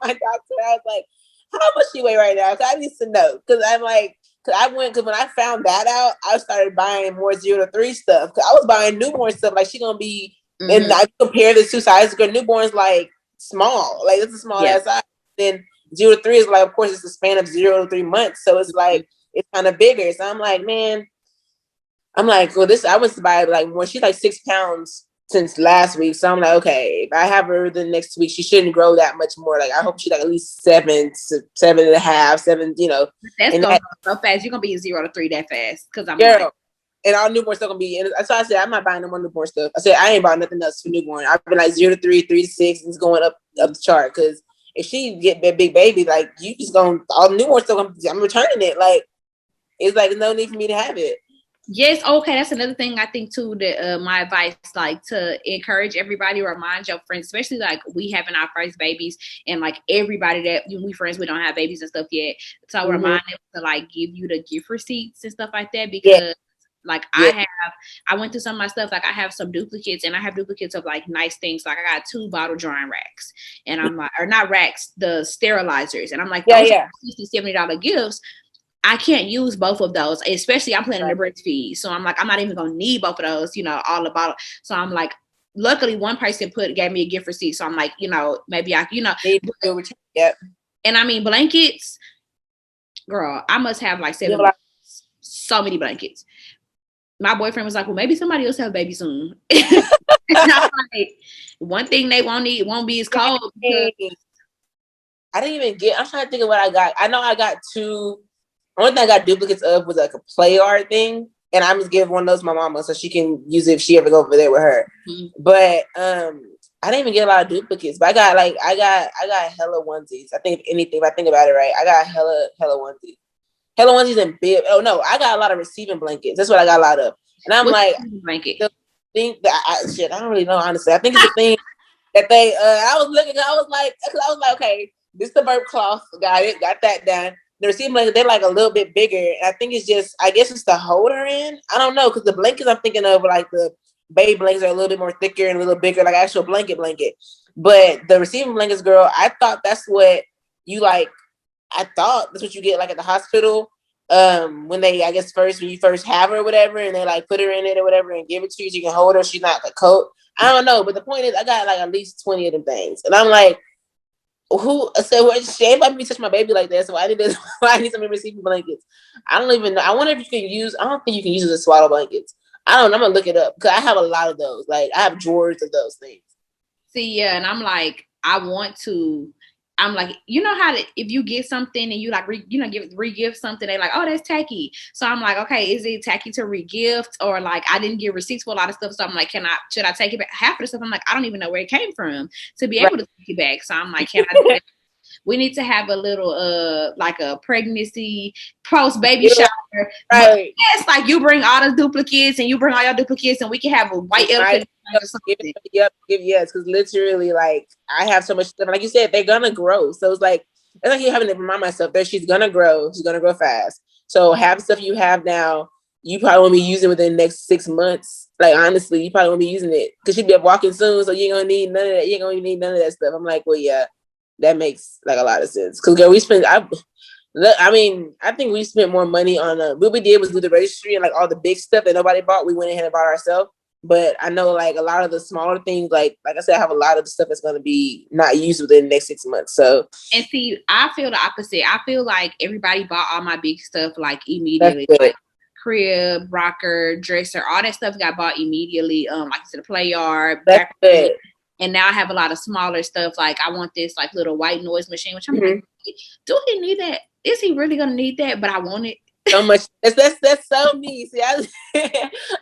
my doctor. I was like, how much she weigh right now? Because I need to know. Because I'm like, because when I found that out, I started buying more 0 to 3 stuff. Because I was buying newborn stuff. Like, she gonna be, and I compare the 2 sizes. Because newborn's like small. Like, it's a small ass size. Then 0 to 3 is like, of course, it's the span of 0 to 3 months. So it's like, it's kind of bigger. So I'm like, man, well, I was to buy like more. She's like 6 pounds since last week. So I'm like, okay, if I have her the next week, she shouldn't grow that much more. Like, I hope she's like at least 7 to 7.5, 7, That's going so fast. You're going to be 0 to 3 that fast. Because I'm like, and our newborn stuff gonna be. And so I said, I'm not buying no more newborn stuff. I said, I ain't buying nothing else for newborn. I've been like 0 to 3, 3 to 6, and it's going up the chart. Because if she get that big baby, like, you just gonna, all newborn stuff, I'm returning it. Like, it's like no need for me to have it. Yes, okay. That's another thing I think too that my advice, like, to encourage everybody, remind your friends, especially like we having our first babies and like everybody that we friends, we don't have babies and stuff yet. So remind them to like give you the gift receipts and stuff like that because like I went through some of my stuff. Like I have some duplicates and I have duplicates of like nice things. Like I got 2 bottle drying racks and I'm like, or not racks, the sterilizers. And I'm like, those are $60, $70 gifts. I can't use both of those, especially I'm planning to breastfeed. So I'm like, I'm not even going to need both of those, all the bottle. So I'm like, luckily one person gave me a gift receipt. So I'm like, maybe I, And I mean, blankets, girl, I must have like 7, so many blankets. My boyfriend was like, well, maybe somebody else have a baby soon. And I'm like, one thing they won't be as cold. I didn't even I'm trying to think of what I got. I know I got 2. Only thing I got duplicates of was like a play art thing, and I'm just giving one of those to my mama so she can use it if she ever go over there with her. But I didn't even get a lot of duplicates, but I got hella onesies. I think if I think about it right, I got hella onesies and bib. Oh no, I got a lot of receiving blankets. That's what I got a lot of, and I'm like, the thing that I don't really know honestly. I think it's the thing that they. I was like, okay, this is the burp cloth. Got that done. The receiving blankets, they're like a little bit bigger. And I think I guess it's the holder in. I don't know, because the blankets I'm thinking of like the baby blankets are a little bit more thicker and a little bigger, like actual blanket. But the receiving blankets, girl, I thought that's what you like, I thought that's what you get like at the hospital. When they, I guess when you first have her or whatever, and they like put her in it or whatever and give it to you so you can hold her. She's not a coat. I don't know, but the point is, I got like at least 20 of them things, and I'm like, who said what? Shame about me touch my baby like that? So I need to, I need some sleeping blankets. I don't even know. I wonder if you can use. I don't think you can use it as swaddle blankets. I don't know. I'm gonna look it up because I have a lot of those. Like I have drawers of those things. See, yeah, and I'm like, I want to. I'm like, you know how to, if you get something and you like, re-gift something, they like, oh, that's tacky. So I'm like, okay, is it tacky to re-gift, or like I didn't get receipts for a lot of stuff, so I'm like, should I take it back? Half of the stuff, I'm like, I don't even know where it came from to be able to take it back. So I'm like, can I do that? We need to have a little like a pregnancy post baby shower. Right. Yes, like you bring all the duplicates and you bring all your duplicates and we can have a white elephant. Yep, yes, because literally, like I have so much stuff. Like you said, they're gonna grow. So it's like you having to remind myself that she's gonna grow. She's gonna grow fast. So half stuff you have now, you probably won't be using within the next 6 months. Like honestly, you probably won't be using it because she'll be up walking soon. So you ain't gonna need none of that. You ain't gonna need none of that stuff. I'm like, well, yeah, that makes like a lot of sense. Because girl, we spent. I mean, I think we spent more money on what we did was do the registry and like all the big stuff that nobody bought. We went ahead and bought ourselves. But I know like a lot of the smaller things, like I said, I have a lot of the stuff that's going to be not used within the next 6 months. So, and see, I feel the opposite. I feel like everybody bought all my big stuff like immediately, like crib, rocker, dresser, all that stuff got bought immediately. Like I said, the play yard. That's good. And now I have a lot of smaller stuff. Like I want this like little white noise machine, which I'm like, do he need that? Is he really gonna need that? But I want it. So much. That's so me. See,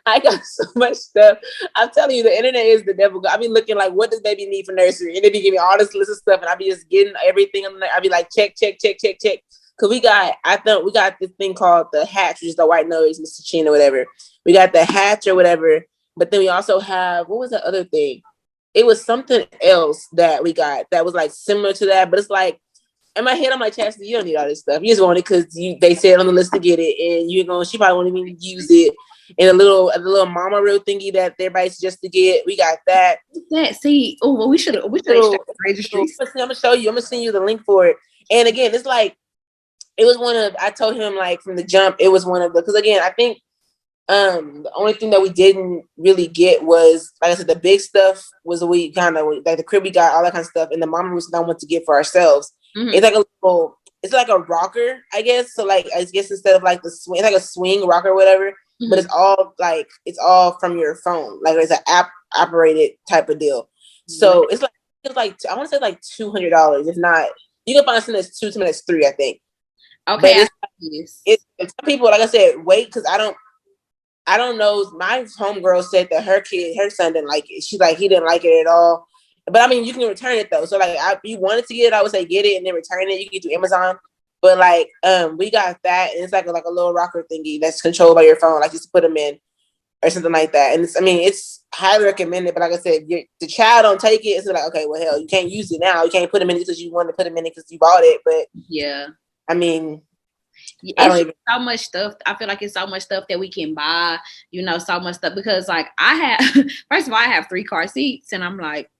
I got so much stuff. I'm telling you, the internet is the devil. I be looking like, what does baby need for nursery? And they be giving me all this list of stuff, and I be just getting everything on there. I be like, check. Cause I think we got this thing called the hatch, which is the white noise, Mr. Chin or whatever. We got the hatch or whatever. But then we also have, what was the other thing? It was something else that we got that was like similar to that, but it's like, in my head, I'm like, Chastadie, you don't need all this stuff. You just want it because they said on the list to get it, and she probably won't even use it. And a little mama real thingy that everybody suggests to get. We got that. See, oh, well, we should start registries. I'm gonna show you. I'm gonna send you the link for it. And again, it's like it was one of. I told him like from the jump, it was one of the, because again, I think the only thing that we didn't really get was, like I said, the big stuff was we kind of like the crib we got, all that kind of stuff, and the mama was not want to get for ourselves. It's like it's like a rocker, I guess. So like I guess instead of like the swing, it's like a swing rocker or whatever, but it's all from your phone. Like it's an app operated type of deal. So it's like I want to say like $200. If not, you can find something that's $2, that's $3, I think. Okay. But it's some people, like I said, wait, because I don't know. My homegirl said that her son didn't like it. She's like, he didn't like it at all. But I mean, you can return it though. So like, if you wanted to get it, I would say get it and then return it. You can get it through Amazon. But like, we got that, and it's like a little rocker thingy that's controlled by your phone, like just put them in or something like that. And it's highly recommended. But like I said, if the child don't take it, it's like, okay, well, hell, you can't use it now. You can't put them in it because you wanted to put them in it because you bought it. But yeah, I mean. It's so much stuff. I feel like it's so much stuff that we can buy, so much stuff, because like I have, first of all, I have 3 car seats, and I'm like,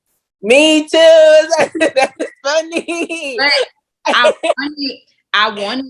me too. That's funny. But I wanted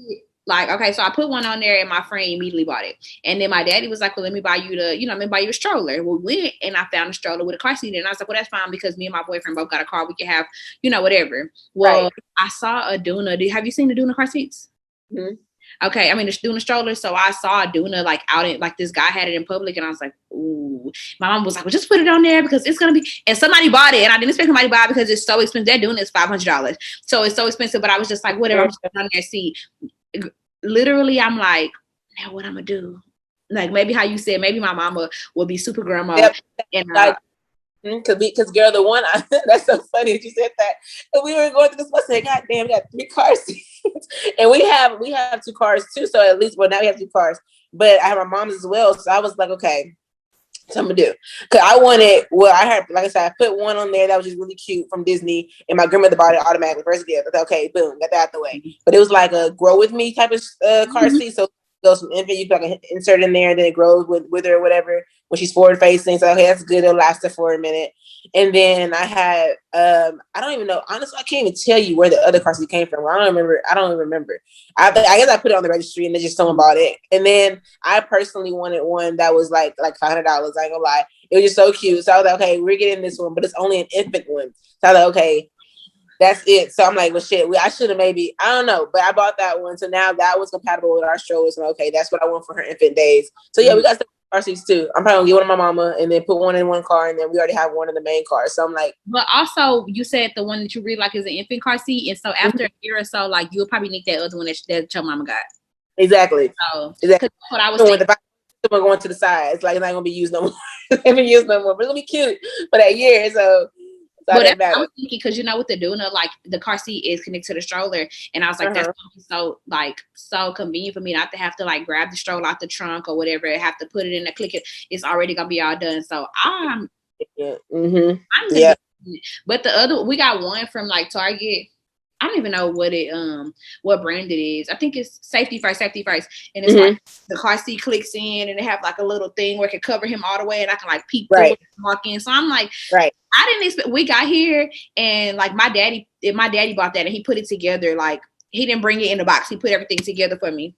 like, okay, so I put one on there and my friend immediately bought it. And then my daddy was like, well, let me buy you a stroller. Well, we went and I found a stroller with a car seat in it. And I was like, well, that's fine because me and my boyfriend both got a car. We can have, whatever. Well, right. I saw a Duna. Have you seen the Duna car seats? Mm-hmm. Okay, I mean, the Duna stroller. So I saw a Duna like out in, like this guy had it in public, and I was like, ooh. My mom was like, well, just put it on there because it's gonna be. And somebody bought it, and I didn't expect somebody to buy it because it's so expensive. That Duna is $500, so it's so expensive. But I was just like, whatever. I'm just on there. See, literally, I'm like, now what I'm gonna do? Like maybe how you said, maybe my mama will be super grandma. Yep. And because girl, the one that's so funny that you said that. And we were going through this bus and God damn, we got 3 car seats. And we have 2 cars too. So at least, well, now we have 2 cars. But I have my mom's as well. So I was like, okay, so I'm gonna do. Cause I wanted, I had, like I said, I put one on there that was just really cute from Disney, and my grandmother bought it automatically first gift. I thought, okay, boom, got that out the way. But it was like a grow with me type of car seat. So goes from infant, you can like insert in there, and then it grows with her or whatever when she's forward facing. So okay, that's good. It'll last her for a minute. And then I had I don't even know. Honestly, I can't even tell you where the other car seat came from. I don't remember. I don't even remember. I guess I put it on the registry and then just someone bought it. And then I personally wanted one that was like $500. I ain't gonna lie. It was just so cute. So I was like, okay, we're getting this one, but it's only an infant one. So I was like, okay, that's it. So I'm like, well, shit, I should have maybe, I don't know, but I bought that one. So now that was compatible with our strollers. And okay, that's what I want for her infant days. So yeah, we got some car seats too. I'm probably gonna get one of my mama and then put one in one car, and then we already have one in the main car. So I'm like, but also you said the one that you really like is an infant car seat, and so after a year or so, like you'll probably need that other one that your mama got. Exactly. So exactly. that's what I was saying. Someone going to the side, it's like it's not gonna be used no more. It's gonna be used no more, but it's gonna be cute for that year. So but that's what I was thinking, because you know with the Duna, like the car seat is connected to the stroller, and I was like, that's gonna be so convenient for me not to have to like grab the stroller out the trunk or whatever, have to put it in the click it. It's already gonna be all done. So I'm But the other, we got one from like Target. I don't even know what brand it is. I think it's Safety First, and it's like the car seat clicks in, and they have like a little thing where it can cover him all the way, and I can like peek through and walk in. So I'm like, I didn't expect. We got here, and like my daddy bought that, and he put it together. Like he didn't bring it in the box; he put everything together for me.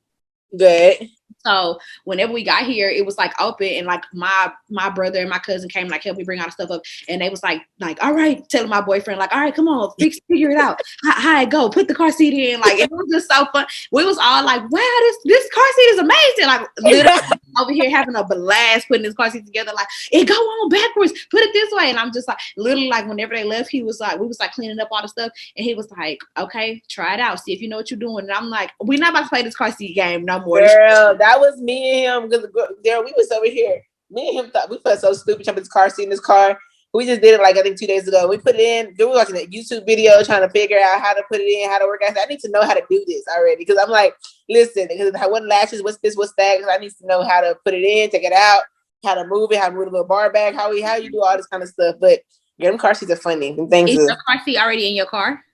Good. So whenever we got here, it was like open, and like my brother and my cousin came like help me bring all the stuff up, and they was like all right, telling my boyfriend like, all right, come on, figure it out. How it go? Put the car seat in. Like it was just so fun. We was all like, wow, this car seat is amazing. Like literally over here having a blast putting this car seat together. Like it go on backwards. Put it this way, and I'm just like literally like whenever they left, we was like cleaning up all the stuff, and he was like, okay, try it out, see if you know what you're doing. And I'm like, we're not about to play this car seat game no more. Girl, that was me and him, because girl, we was over here. Me and him thought we felt so stupid jumping this car seat in this car. We just did it like I think 2 days ago. We put it in. We were watching a YouTube video trying to figure out how to put it in, how to work. I need to know how to do this already, because I'm like, listen, because what latches, what's this, what's that? Because I need to know how to put it in, take it out, how to move it, how to move the little bar back, how you do all this kind of stuff. But them car seats are funny. Is your car seat already in your car?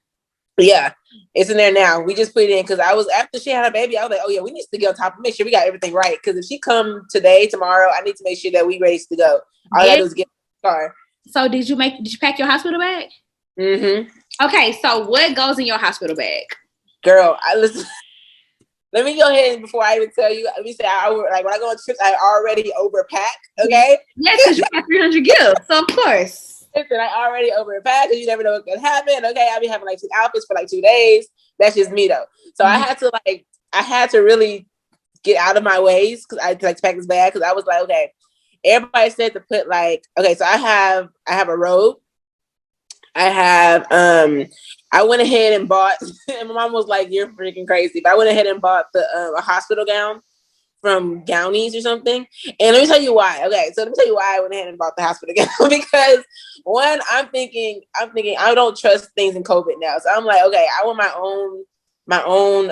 Yeah, it's in there now. We just put it in because after she had a baby, I was like, oh yeah, we need to get on top and make sure we got everything right. Because if she come today, tomorrow, I need to make sure that we ready to go. All I gotta do is get in the car. So did you pack your hospital bag? Okay, so what goes in your hospital bag? Girl, let me go ahead, and before I even tell you, let me say when I go on trips, I already overpack. Okay. Yes, because you got 300 gifts, so of course. Listen, I already overpack because you never know what could happen. Okay, I'll be having like 2 outfits for like 2 days. That's just me though. So I had to really get out of my ways because I had to like pack this bag, because I was like, okay, everybody said to put like, okay, so I have a robe. I went ahead and bought, and my mom was like, you're freaking crazy. But I went ahead and bought a hospital gown from Gownies or something. And let me tell you why. Okay, so let me tell you why I went ahead and bought the hospital gown. Because one, I'm thinking I don't trust things in COVID now. So I'm like, okay, I want my own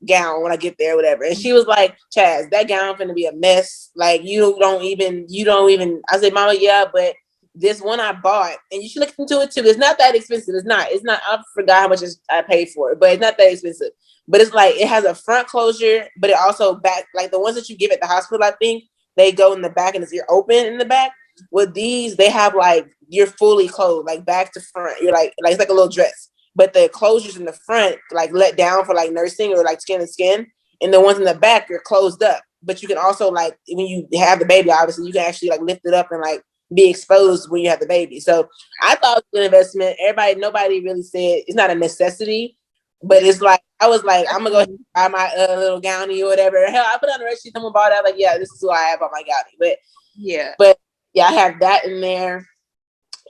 gown when I get there, whatever. And she was like, Chaz, that gown finna be a mess. Like you don't even I said, Mama, yeah, but this one I bought, and you should look into it too. It's not that expensive. It's not. I forgot how much I paid for it, but it's not that expensive. But it's like it has a front closure, but it also back, like the ones that you give at the hospital, I think they go in the back and you're open in the back. With these, they have like you're fully clothed, like back to front. You're like it's like a little dress, but the closures in the front like let down for like nursing or like skin to skin, and the ones in the back are closed up. But you can also like when you have the baby, obviously you can actually like lift it up and like be exposed when you have the baby. So I thought it was an investment. Nobody really said it's not a necessity, but it's like I was like, I'm gonna go ahead and buy my little gownie or whatever. Hell, I put on the registry, someone bought it. Like, yeah, this is who I have on my gownie. But yeah, I have that in there.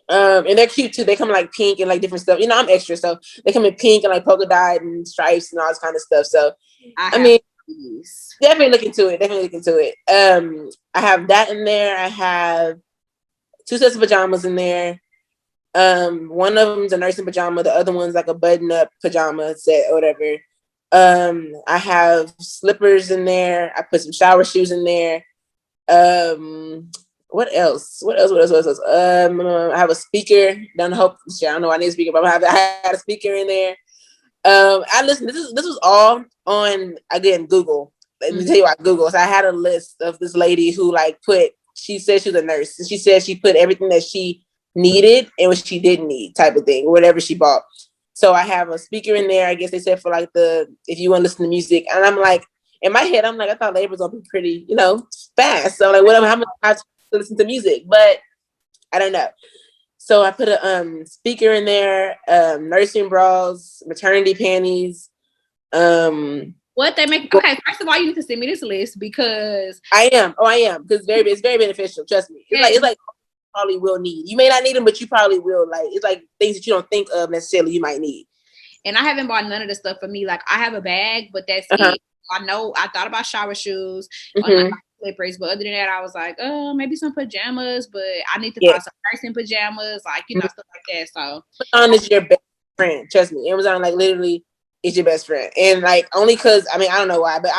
And they're cute too. They come in like pink and like different stuff. You know, I'm extra, so they come in pink and like polka dot and stripes and all this kind of stuff. So I mean, definitely look into it. I have that in there. I have 2 sets of pajamas in there. One of them's a nursing pajama. The other one's like a button-up pajama set or whatever. I have slippers in there. I put some shower shoes in there. What else? I have a speaker. I don't know I need a speaker, but I had a speaker in there. I listened. This was all on, again, Google. Let me tell you what Google. So I had a list of this lady who like she said she was a nurse. And she said she put everything that she needed and what she didn't need type of thing, whatever she bought. So I have a speaker in there. I guess they said for like if you want to listen to music. And I'm like, in my head, I'm like, I thought labor was gonna be pretty, fast. So like, whatever, how much I have to listen to music, but I don't know. So I put a speaker in there, nursing bras, maternity panties. What they make? Okay, first of all, you need to send me this list because I am because it's very beneficial. Trust me. It's like probably will need. You may not need them, but you probably will. Like it's like things that you don't think of necessarily you might need. And I haven't bought none of the stuff for me. Like I have a bag, but that's it. I know I thought about shower shoes and like slippers, but other than that, I was like, maybe some pajamas, but I need to find some nursing pajamas, like stuff like that. So Amazon is your best friend. Trust me, Amazon like literally is your best friend, and like only because I don't know why, but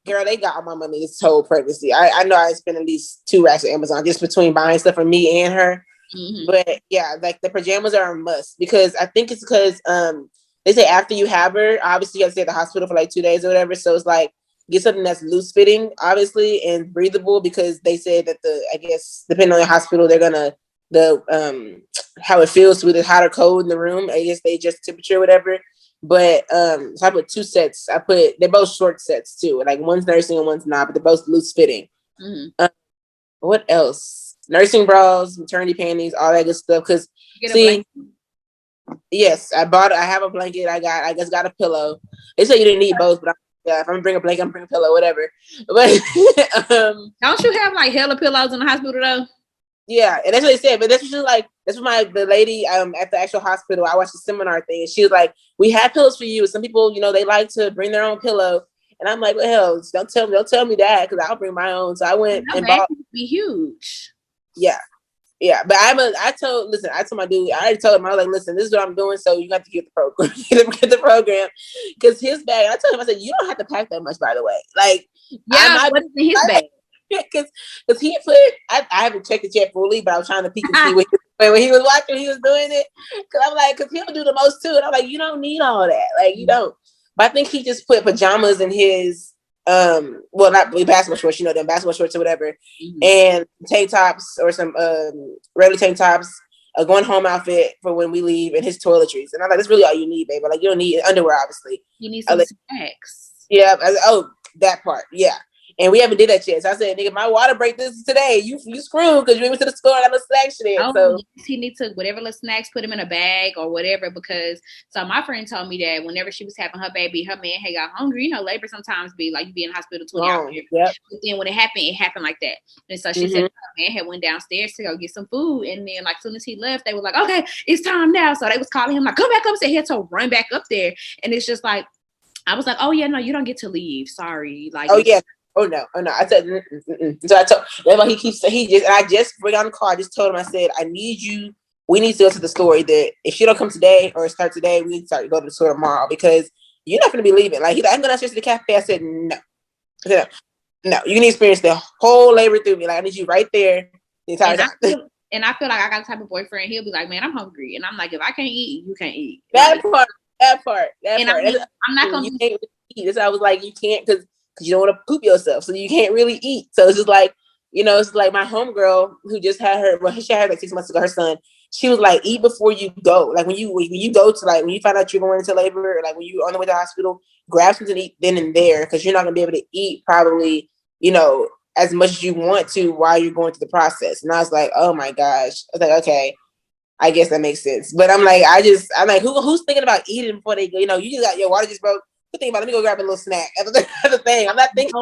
girl, they got all my money this whole pregnancy. I know I spent at least 2 racks at Amazon just between buying stuff for me and her. But yeah, like the pajamas are a must because I think it's because they say after you have her, obviously you have to stay at the hospital for like 2 days or whatever. So it's like get something that's loose fitting, obviously, and breathable because they said that I guess depending on your hospital, they're gonna how it feels with the hot or cold in the room. I guess they adjust temperature or whatever. But so I put 2 sets. They're both short sets too. Like one's nursing and one's not, but they're both loose fitting. What else? Nursing bras, maternity panties, all that good stuff. Because yes, I have a blanket. I just got a pillow. They say you didn't need both, but if I'm gonna bring a blanket, I'm gonna bring a pillow, whatever. But don't you have like hella pillows in the hospital though? Yeah, and that's what they said. But that's what the lady at the actual hospital. I watched the seminar thing, and she was like, "We have pillows for you." Some people, they like to bring their own pillow, and I'm like, "Well, hell, don't tell me that because I'll bring my own." So I went and bought. Be huge. Yeah, but I told my dude, I already told him, I was like, listen, this is what I'm doing, so you got to get the program, get the program, because his bag. I told him, I said, you don't have to pack that much, by the way. Like, what's in his bag? Because he put, I haven't checked it yet fully, but I was trying to peek and see when he was watching, he was doing it. Because I'm like, because he'll do the most too, and I'm like, you don't need all that, like you don't. But I think he just put pajamas in his. Well, not basketball shorts, them basketball shorts or whatever, and tank tops or some regular tank tops, a going home outfit for when we leave, and his toiletries. And I'm like, that's really all you need, baby. Like, you don't need underwear, obviously. You need some snacks. Yeah. That part. Yeah. And we haven't did that yet. So I said, nigga, my water break this today. You screwed because you went to the store and got no snacks today. So he needs to whatever little snacks, put them in a bag or whatever. Because my friend told me that whenever she was having her baby, her man had got hungry. Labor sometimes be like you be in the hospital 20 hours. Yep. But then when it happened like that. And so she said her man had went downstairs to go get some food. And then like as soon as he left, they were like, okay, it's time now. So they was calling him like, come back up. So he had to run back up there. And it's just like, I was like, oh yeah, no, you don't get to leave. Sorry. Like, oh yeah. Oh no! I said, so I told. That's why I just bring on the car. I just told him. I said, I need you. We need to go to the store. Either if she don't come today or start today, we need to go to the store tomorrow because you're not going to be leaving. Like he's like, I'm going downstairs to the cafe. I said, no. No. You can experience the whole labor through me. Like I need you right there the entire time. And I feel like I got the type of boyfriend. He'll be like, man, I'm hungry, and I'm like, if I can't eat, you can't eat. That part. I'm not going to eat. That's why I was like, you can't because you don't want to poop yourself, so you can't really eat. So it's just like, it's like my homegirl who just had she had like 6 months ago, her son. She was like, eat before you go. Like when you go to when you find out you're going into labor, or like when you're on the way to the hospital, grab something to eat then and there because you're not gonna be able to eat probably, as much as you want to while you're going through the process. And I was like, oh my gosh. I was like, okay, I guess that makes sense. But I'm like, who's thinking about eating before they go? You just got your water just broke. Think about, let me go grab a little snack. That's the thing. I'm not thinking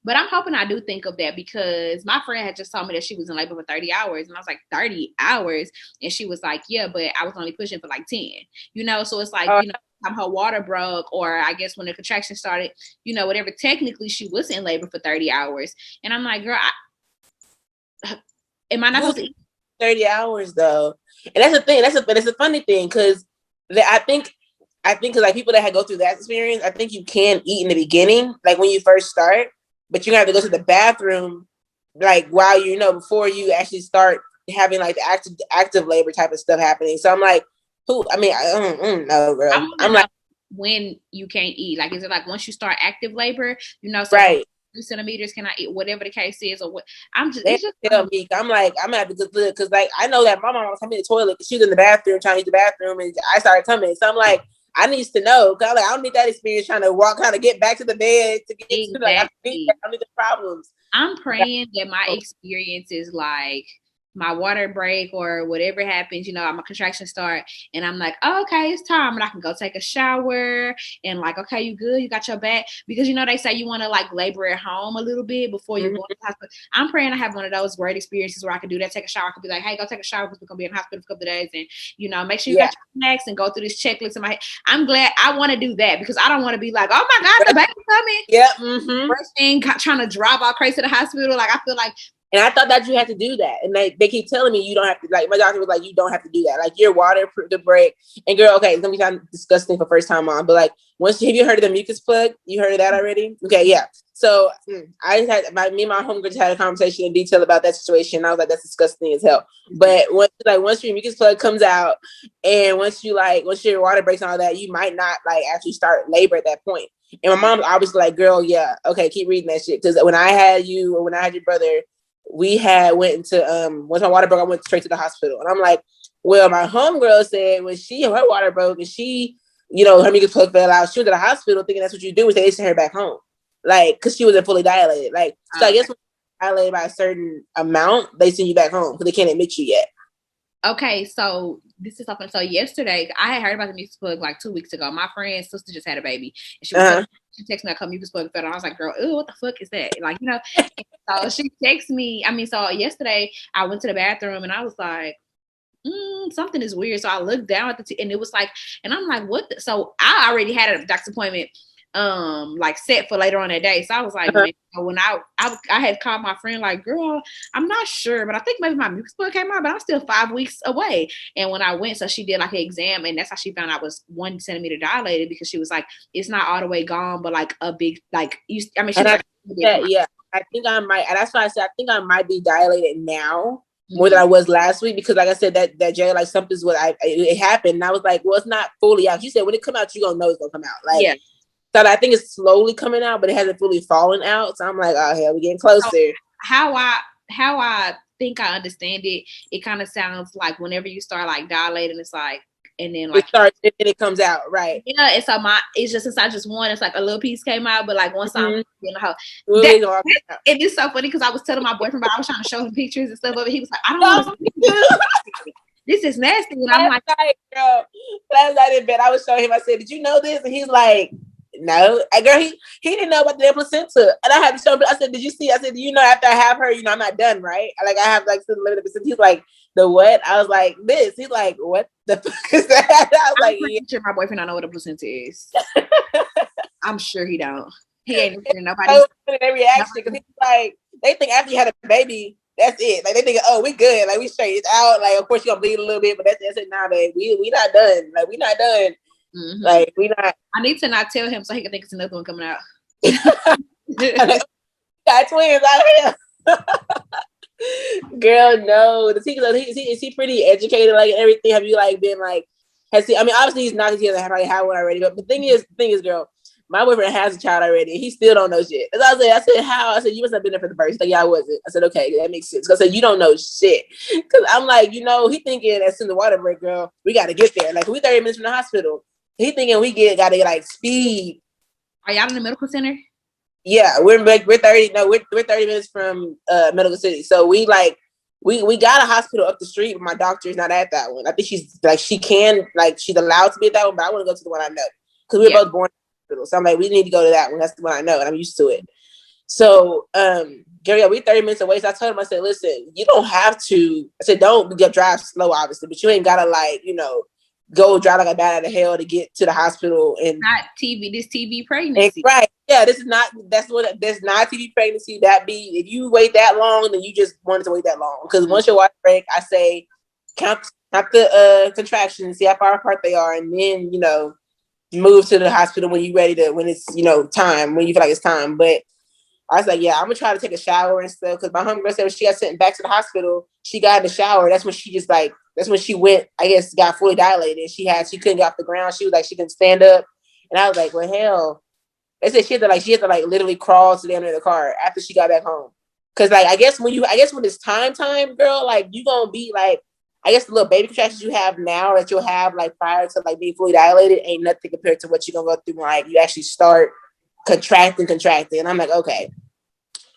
but I'm hoping I do think of that because my friend had just told me that she was in labor for 30 hours. And I was like, 30 hours? And she was like, yeah, but I was only pushing for like 10. So it's like, her water broke, or I guess when the contraction started, whatever, technically she was in labor for 30 hours. And I'm like, girl, am I not supposed to eat 30 hours though? And that's the thing. That's a funny thing because I think because like people that had go through that experience, I think you can eat in the beginning, like when you first start, but you're gonna have to go to the bathroom, like while before you actually start having like the active labor type of stuff happening. So I'm like, I don't know, girl. I'm like, when you can't eat? Like, is it like once you start active labor, so Right. 3 centimeters cannot eat, whatever the case is, or what? They It's just tell me, I'm like, I'm gonna have to look because like I know that my mom was coming to the toilet because she was in the bathroom trying to use the bathroom, and I started coming. So I'm like, I need to know because like, I don't need that experience trying to walk, kind of get back to the bed to get to like I need that. exactly. I need the problems. I'm praying that my experience is like my water break or whatever happens, my contraction start and I'm like, oh, okay, it's time. And I can go take a shower and like, okay, you good? You got your back? Because, they say you want to like labor at home a little bit before you go to the hospital. I'm praying I have one of those great experiences where I can do that, take a shower. I could be like, hey, go take a shower because we're going to be in the hospital for a couple of days and, make sure you got your snacks and go through this checklist in my head. I'm glad I want to do that because I don't want to be like, oh my God, the baby's coming. Yeah. First thing, trying to drive all crazy to the hospital. Like, I feel like, and I thought that you had to do that. And they keep telling me you don't have to, like, my doctor was like, you don't have to do that. Like, your water, the break. And girl, okay, it's going to be kind of disgusting for first time on. But like, have you heard of the mucus plug? You heard of that already? Okay, yeah. So I had, me and my homegirl just had a conversation in detail about that situation. I was like, that's disgusting as hell. But once your mucus plug comes out and once your water breaks and all that, you might not like actually start labor at that point. And my mom's obviously like, girl, yeah, okay, keep reading that shit. Because when I had you or when I had your brother, we went into once my water broke, I went straight to the hospital. And I'm like, well, my homegirl said when her water broke and she, her mucus plug fell out, she went to the hospital thinking that's what you do, is they sent her back home. Like, because she wasn't fully dilated. Like, so I guess when you're dilated by a certain amount, they send you back home because they can't admit you yet. Okay, so this is something. So yesterday, I had heard about the mucus plug like 2 weeks ago. My friend's sister just had a baby, and she texted me like, mucus plug fell. And I was like, girl, ew, what the fuck is that? Like, so she texted me. So yesterday I went to the bathroom and I was like, something is weird. So I looked down at and it was like, and I'm like, what? So I already had a doctor's appointment like set for later on that day. So I was like, man, when I had called my friend, like, girl, I'm not sure, but I think maybe my mucus plug came out, but I'm still 5 weeks away. And when I went, so she did like an exam, and that's how she found out I was 1 centimeter dilated, because she was like, it's not all the way gone, but like a big, like, she was like, yeah, I think I might, and that's why I said I think I might be dilated now more than I was last week, because like I said, that Jay, like, something's it happened, and I was like, well, it's not fully out. She said when it come out, you're gonna know it's gonna come out. Like, yeah. So I think it's slowly coming out, but it hasn't fully fallen out. So I'm like, oh hell, we're getting closer. So how I think I understand it, it kind of sounds like whenever you start like dilating, it's like, and then like it starts and it comes out, right? Yeah, and so it's just, since I just won, it's like a little piece came out, but like once I'm in the house, it is so funny because I was telling my boyfriend, but I was trying to show him pictures and stuff of it. He was like, I don't know. This is nasty. And I'm like, girl, last night in bed, I was showing him. I said, "Did you know this?" And he's like, "No." Girl, he didn't know about the placenta, and I had to show him. I said, "Did you see?" I said, "Do you know after I have her, I'm not done, right? Like, I have like still limited percent." He's like, "The what?" I was like, "This." He's like, "What the fuck is that?" I was like, "Yeah." Sure, my boyfriend don't know what a placenta is. I'm sure he don't. He ain't listening to nobody. Their reaction, because he's like, they think after you had a baby, that's it. Like, they think, oh, we good. Like, we straight. It's out. Like, of course you're gonna bleed a little bit, but that's it. Nah, babe, we not done. Like, we not done. Mm-hmm. Like, we not. I need to not tell him so he can think it's another one coming out. Got twins out here. Girl, no. Is he pretty educated? Like, everything? Have you like been like? Has he? I mean, obviously he's not, because he doesn't probably have one already. But the thing is, girl, my boyfriend has a child already, and he still don't know shit. As I said, how? I said, you must have been there for the birth. He's like, yeah, I wasn't. I said, okay, that makes sense. Because I said, you don't know shit. Because I'm like, he thinking as soon as the water break, girl, we got to get there. Like, we 30 minutes from the hospital. He thinking we got to get like speed. Are y'all in the medical center? Yeah, we're 30. No, we're 30 minutes from Medical City. So we got a hospital up the street, but my doctor is not at that one. I think she's like, she's allowed to be at that one, but I want to go to the one I know, because we were both born. So I'm like, we need to go to that one. That's the one I know, and I'm used to it. So, Gary, we 30 minutes away. So I told him, I said, listen, you don't have to. I said, don't drive slow, obviously, but you ain't gotta go drive like a bat out of hell to get to the hospital. And not this TV pregnancy, right? Yeah, this is not. That's not TV pregnancy. If you wait that long, then you just wanted to wait that long. Because once your water break, I say count the contractions, see how far apart they are, and then move to the hospital when you're ready to, when it's, time, when you feel like it's time. But I was like, yeah, I'm gonna try to take a shower and stuff, because my homegirl said when she got sent back to the hospital, she got in the shower. That's when she went, I guess, got fully dilated. She couldn't get off the ground. She was like, she couldn't stand up. And I was like, well, hell. They said she had to like literally crawl to the end of the car after she got back home. Cause like I guess when it's time, girl, like you gonna be like, I guess the little baby contractions you have now that you'll have like prior to like being fully dilated ain't nothing compared to what you're gonna go through when like you actually start contracting. And I'm like, okay.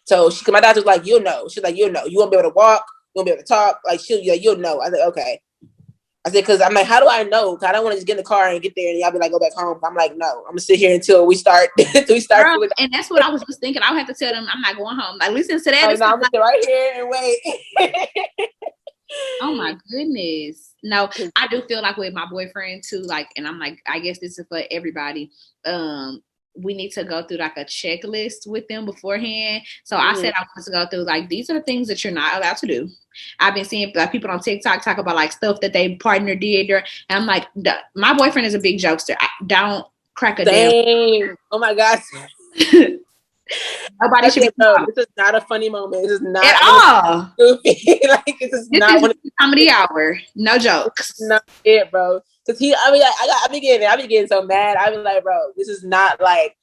So my doctor was like, you'll know. She's like, you'll know. You won't be able to walk. You won't be able to talk. Like you'll know. I was like, okay. I said, because I'm like, how do I know? Because I don't want to just get in the car and get there and y'all be like, go back home. I'm like, no, I'm gonna sit here until we start. Girl, and that's what I was just thinking. I would have to tell them I'm not going home. Like, listen to that. No, I'm gonna sit right here and wait. Oh my goodness. No, I do feel like with my boyfriend too, like, and I'm like, I guess this is for everybody. We need to go through like a checklist with them beforehand. So I said I want to go through like, these are the things that you're not allowed to do. I've been seeing like people on TikTok talk about like stuff that their partner did, and I'm like, my boyfriend is a big jokester. I don't crack a damn. Oh my gosh. Nobody should be. This is not a funny moment. This is not at all. Goofy. Like this is not one comedy hour. No jokes. Not it, bro. Cause I be getting so mad. I be like, bro, this is not like,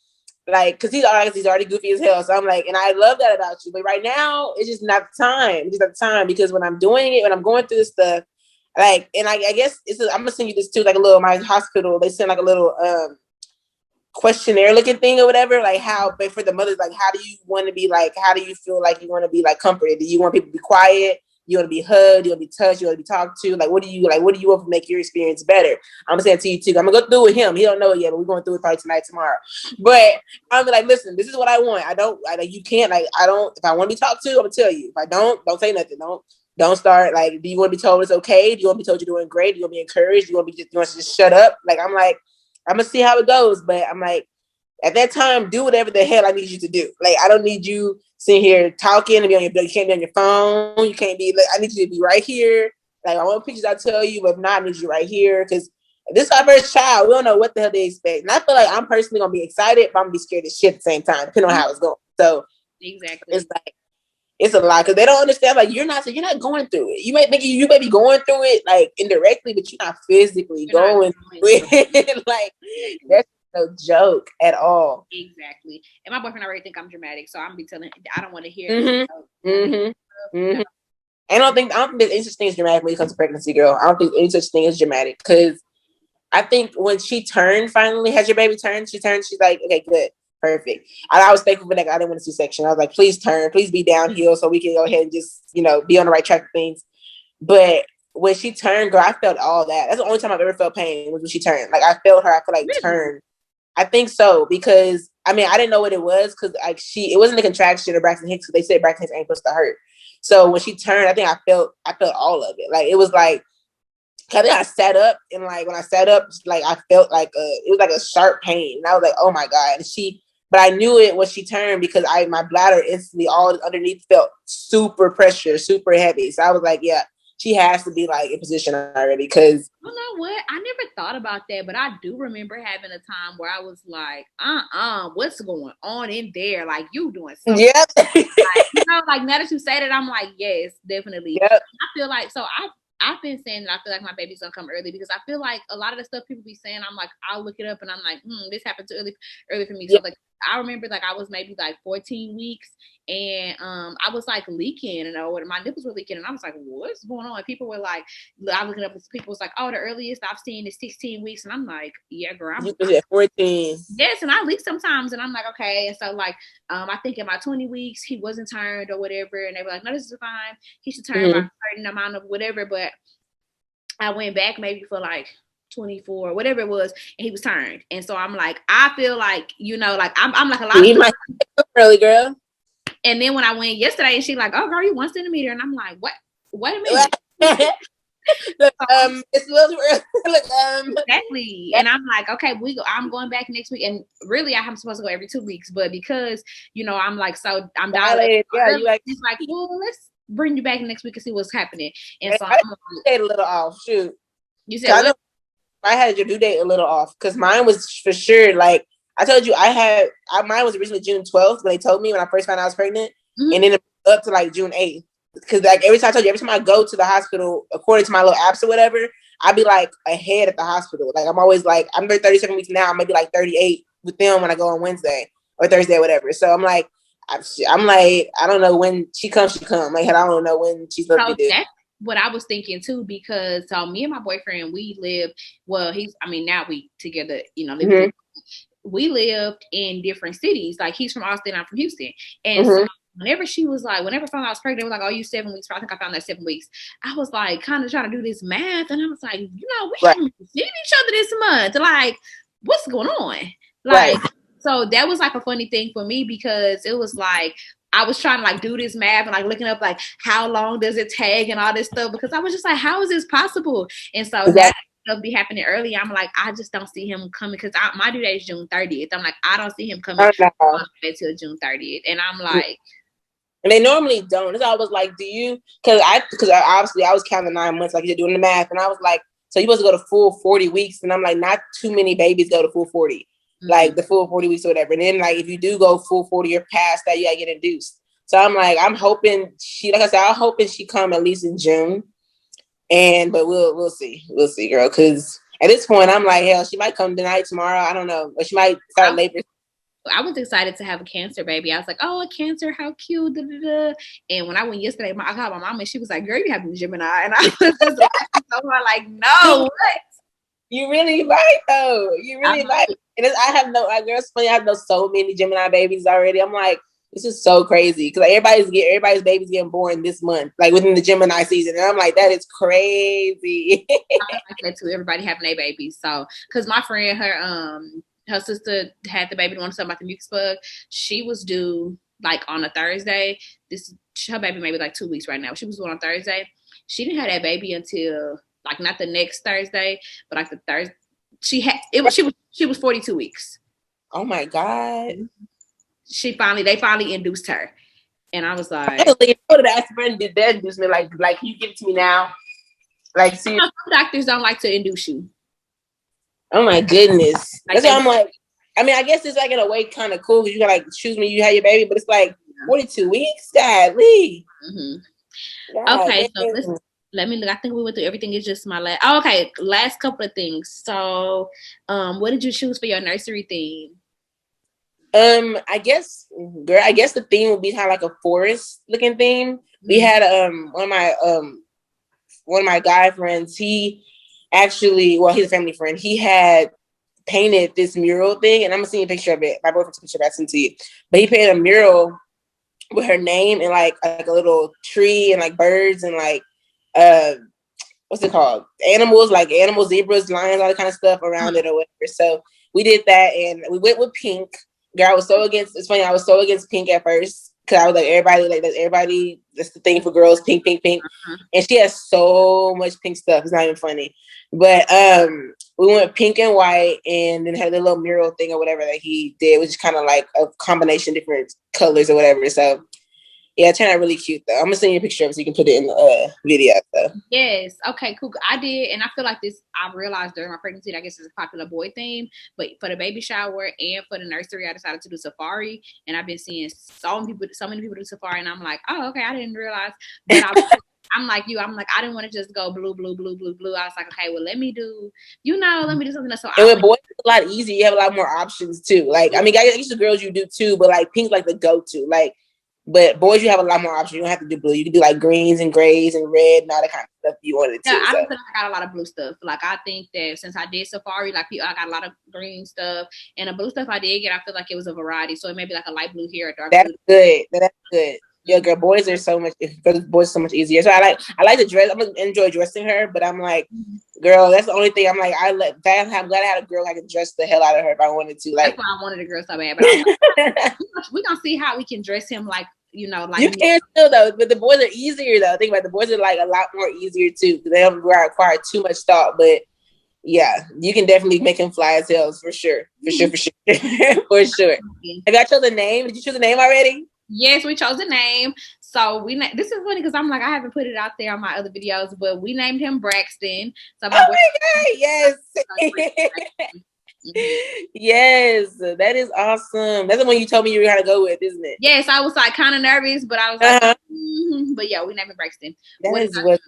cause he's already goofy as hell. So I'm like, and I love that about you. But right now, it's just not the time. It's just not the time because when I'm doing it, when I'm going through this stuff, like, and I guess I'm gonna send you this too, like a little my hospital. They send like a little questionnaire looking thing or whatever, like how, but for the mothers, like how do you want to be, like how do you feel like you want to be like comforted? Do you want people to be quiet? You want to be hugged? You want to be touched? You want to be talked to? Like what do you want to make your experience better? I'm saying to you too. I'm gonna go through it with him. He don't know it yet, but we're going through it probably tonight, tomorrow. But I'm like, listen, this is what I want. You can't like I don't. If I want to be talked to, I'm gonna tell you. If I don't say nothing. Don't start. Like, do you want to be told it's okay? Do you want to be told you're doing great? Do you want to be encouraged? Do you want to just shut up? Like I'm like, I'm gonna see how it goes, but I'm like, at that time, do whatever the hell I need you to do. Like, I don't need you sitting here talking and be on your. You can't be on your phone. You can't be. Like, I need you to be right here. Like, I want pictures. I tell you, but if not, I need you right here because this is our first child. We don't know what the hell they expect. And I feel like I'm personally gonna be excited, but I'm gonna be scared as shit at the same time, depending on how it's going. So exactly, it's like it's a lot because they don't understand. Like, you're not going through it. You may think you may be going through it like indirectly, but you're not physically going through it. Like that's no joke at all. Exactly. And my boyfriend already think I'm dramatic, so I'm gonna be telling him I don't want to hear. I don't think there's any such thing as dramatic when it comes to pregnancy, girl. I don't think any such thing as dramatic because I think when she turned, finally, has your baby turned? She turned. She's like, okay, good, perfect. I was thankful for that. I didn't want to C-section. I was like, please turn, please be downhill so we can go ahead and just be on the right track of things. But when she turned, girl, I felt all that. That's the only time I've ever felt pain was when she turned. Like I felt her. I feel like turn. I think so because I didn't know what it was because like it wasn't a contraction or Braxton Hicks because they said Braxton Hicks ain't supposed to hurt. So when she turned, I think I felt all of it. Like it was like I think I sat up and like when I sat up, like I felt like it was like a sharp pain. And I was like, oh my God. And but I knew it when she turned because my bladder instantly all underneath felt super pressure, super heavy. So I was like, yeah. She has to be like in position already because you know what? I never thought about that, but I do remember having a time where I was like, what's going on in there? Like you doing something. Yeah. Like now that you say that, I'm like, yes, definitely. Yep. I feel like I've been saying that I feel like my baby's gonna come early because I feel like a lot of the stuff people be saying, I'm like, I'll look it up and I'm like, this happened too early for me. So like I remember like I was maybe like 14 weeks and I was like leaking and my nipples were leaking and I was like, what's going on? And people were like, I was looking up, people was like, oh, the earliest I've seen is 16 weeks. And I'm like, yeah, girl, I'm 14. Yes, and I leak sometimes and I'm like, okay. And so like I think in my 20 weeks he wasn't turned or whatever, and they were like, no, this is fine. He should turn by a certain amount of whatever, but I went back maybe for like 24, whatever it was, and he was turned. And so I'm like, I feel like, like I'm like a lot of early girl. And then when I went yesterday and she like, oh girl, you 1 centimeter. And I'm like, what? Wait a minute. It's a little too early. Exactly. And I'm like, okay, I'm going back next week. And really I'm supposed to go every 2 weeks, but because, I'm like, so I'm dilated. Yeah, you it's like, well, let's bring you back next week and see what's happening. And so I stayed a little off. Shoot. You said I had your due date a little off because mine was for sure like I told you mine was originally June 12th when they told me when I first found out I was pregnant, and then up to like June 8th. because like every time I go to the hospital, according to my little apps or whatever, I'd be like ahead at the hospital. Like I'm always like, I'm 37 weeks now. I'm maybe like 38 with them when I go on Wednesday or Thursday or whatever. So I'm like, I don't know when she comes, she come. Like I don't know when she's supposed to be due. That's what I was thinking too, because so me and my boyfriend, we live, well, now we together, live we lived in different cities. Like he's from Austin, I'm from Houston. And so whenever I found out I was pregnant, it was like, oh, you 7 weeks. I think I found that 7 weeks. I was like kind of trying to do this math. And I was like, we haven't seen each other this month. Like, what's going on? Like, so that was like a funny thing for me, because it was like, I was trying to like do this math and like looking up like how long does it take and all this stuff, because I was just like, how is this possible? And so that stuff be happening early. I'm like, I just don't see him coming, because my due date is June 30th. I'm like, I don't see him coming until June 30th. And I'm like, and they normally don't. So I was like, because obviously I was counting 9 months, like you're doing the math, and I was like, so you're supposed to go to full 40 weeks, and I'm like, not too many babies go to full 40. Like the full 40 weeks or whatever. And then like if you do go full 40 or past that, you gotta get induced. So I'm like, I'm hoping I'm hoping she come at least in June. But we'll see. We'll see, girl. Cause at this point I'm like, hell, she might come tonight, tomorrow. I don't know. Or she might start labor. I was excited to have a cancer baby. I was like, oh, a cancer, how cute. Da, da, da. And when I went yesterday, I called my mom and she was like, girl, you having a Gemini. And I was just like, no, what? You really right though. You really right. And girls, funny. I have so many Gemini babies already. I'm like, this is so crazy, because like everybody's baby's getting born this month, like within the Gemini season, and I'm like, that is crazy. I like that too. Everybody having a baby. So, because my friend, her sister had the baby. The one talking about the mucus bug. She was due like on a Thursday. Her baby maybe like 2 weeks right now. She was due on Thursday. She didn't have that baby until like not the next Thursday, but like the Thursday. She was 42 weeks. Oh my God. They finally induced her. And I was like, did that induce me? Like you give it to me now. Like, see, some doctors don't like to induce you. Oh my goodness. Like, that's why I'm like, I mean, I guess it's like in a way kind of cool, because you can like choose when you have your baby, but it's like 42 weeks, godly. Okay, so let me look. I think we went through everything. It's just my last couple of things. So, what did you choose for your nursery theme? I guess the theme would be kind of like a forest looking theme. We had one of my guy friends. He actually, he's a family friend. He had painted this mural thing, and I'm gonna send you a picture of it. My boyfriend took a picture of it, I sent to you. But he painted a mural with her name and like a little tree and like birds and like what's it called? Animals, zebras, lions, all that kind of stuff around it or whatever. So we did that, and we went with pink. Girl, I was so against pink at first, because I was like, everybody, that's the thing for girls, pink, pink, pink. And she has so much pink stuff. It's not even funny. But we went pink and white, and then had a little mural thing or whatever that he did, which is kind of like a combination of different colors or whatever. So yeah, it turned out really cute though. I'm gonna send you a picture of it so you can put it in the video. So. Yes. Okay, cool. I did, and I feel like this, I realized during my pregnancy, I guess it's a popular boy theme, but for the baby shower and for the nursery, I decided to do safari, and I've been seeing so many people do safari, and I'm like, oh, okay, I didn't realize. But I'm like you. I'm like, I didn't want to just go blue, blue, blue, blue, blue. I was like, okay, well, let me do something else. So and with boys, it's a lot easier. You have a lot more options too. Like, I mean, I guess the girls you do too, but like pink's like the go-to. Like, but boys, you have a lot more options. You don't have to do blue. You can do like greens and grays and red and all that kind of stuff you wanted to. Yeah, I feel like I got a lot of blue stuff. Like, I think that since I did safari, like I got a lot of green stuff, and the blue stuff I did get, I feel like it was a variety. So it may be like a light blue here, a dark blue. That's good. Yeah, girl, boys are so much easier. So I like to dress. I'm gonna enjoy dressing her, but I'm like, girl, that's the only thing. I'm like, I'm glad I had a girl I could dress the hell out of her if I wanted to. Like, that's why I wanted a girl so bad. But we're gonna see how we can dress him like, like you can still though. But the boys are easier though. Think about it, the boys are like a lot more easier too, because they don't require too much thought. But yeah, you can definitely make him fly as hell for sure. For sure. For sure. Have y'all chosen a name? Did you choose a name already? Yes, we chose a name. So this is funny because I'm like, I haven't put it out there on my other videos, but we named him Braxton. So my God, yes. Yes, that is awesome. That's the one you told me you were gonna go with, isn't it? Yes, I was like kind of nervous, but I was like, but yeah, we named him Braxton. That What is what.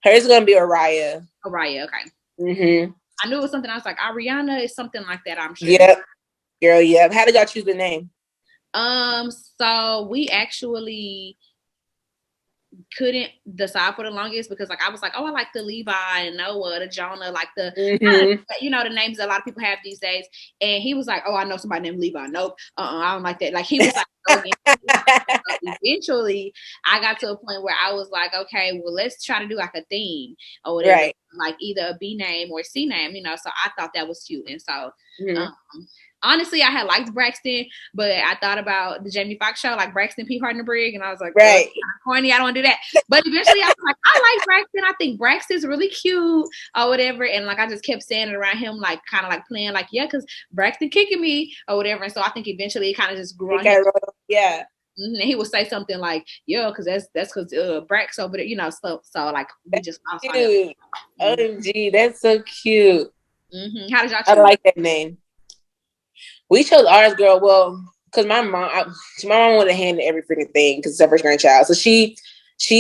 Hers gonna be Araya. Araya, okay. Mm-hmm. I knew it was something. I was like, Ariana is something like that, I'm sure. Yep, girl. Yep. How did y'all choose the name? So we actually couldn't decide for the longest because like I was like, oh, I like the Levi and Noah, the Jonah, like the the names a lot of people have these days. And he was like, oh, I know somebody named Levi. Nope, I don't like that. Like he was like, oh, eventually I got to a point where I was like, okay, well, let's try to do like a theme or whatever, right. like either a B name or C name, so I thought that was cute. And so honestly, I had liked Braxton, but I thought about the Jamie Foxx show, like Braxton P. Hardenberg, and I was like, right, corny, I don't want to do that. But eventually, I was like, I like Braxton. I think Braxton's really cute or whatever. And like, I just kept saying it around him, like kind of like playing, like, yeah, because Braxton kicking me or whatever. And so I think eventually it kind of just grew on him. Yeah. And he would say something like, "Yo, because that's because Brax over there, so like we just cute. OMG, that's so cute. How did y'all choose? I like that name. We chose ours, girl. Well, because my mom wanted to hand every freaking thing because it's her first grandchild. So she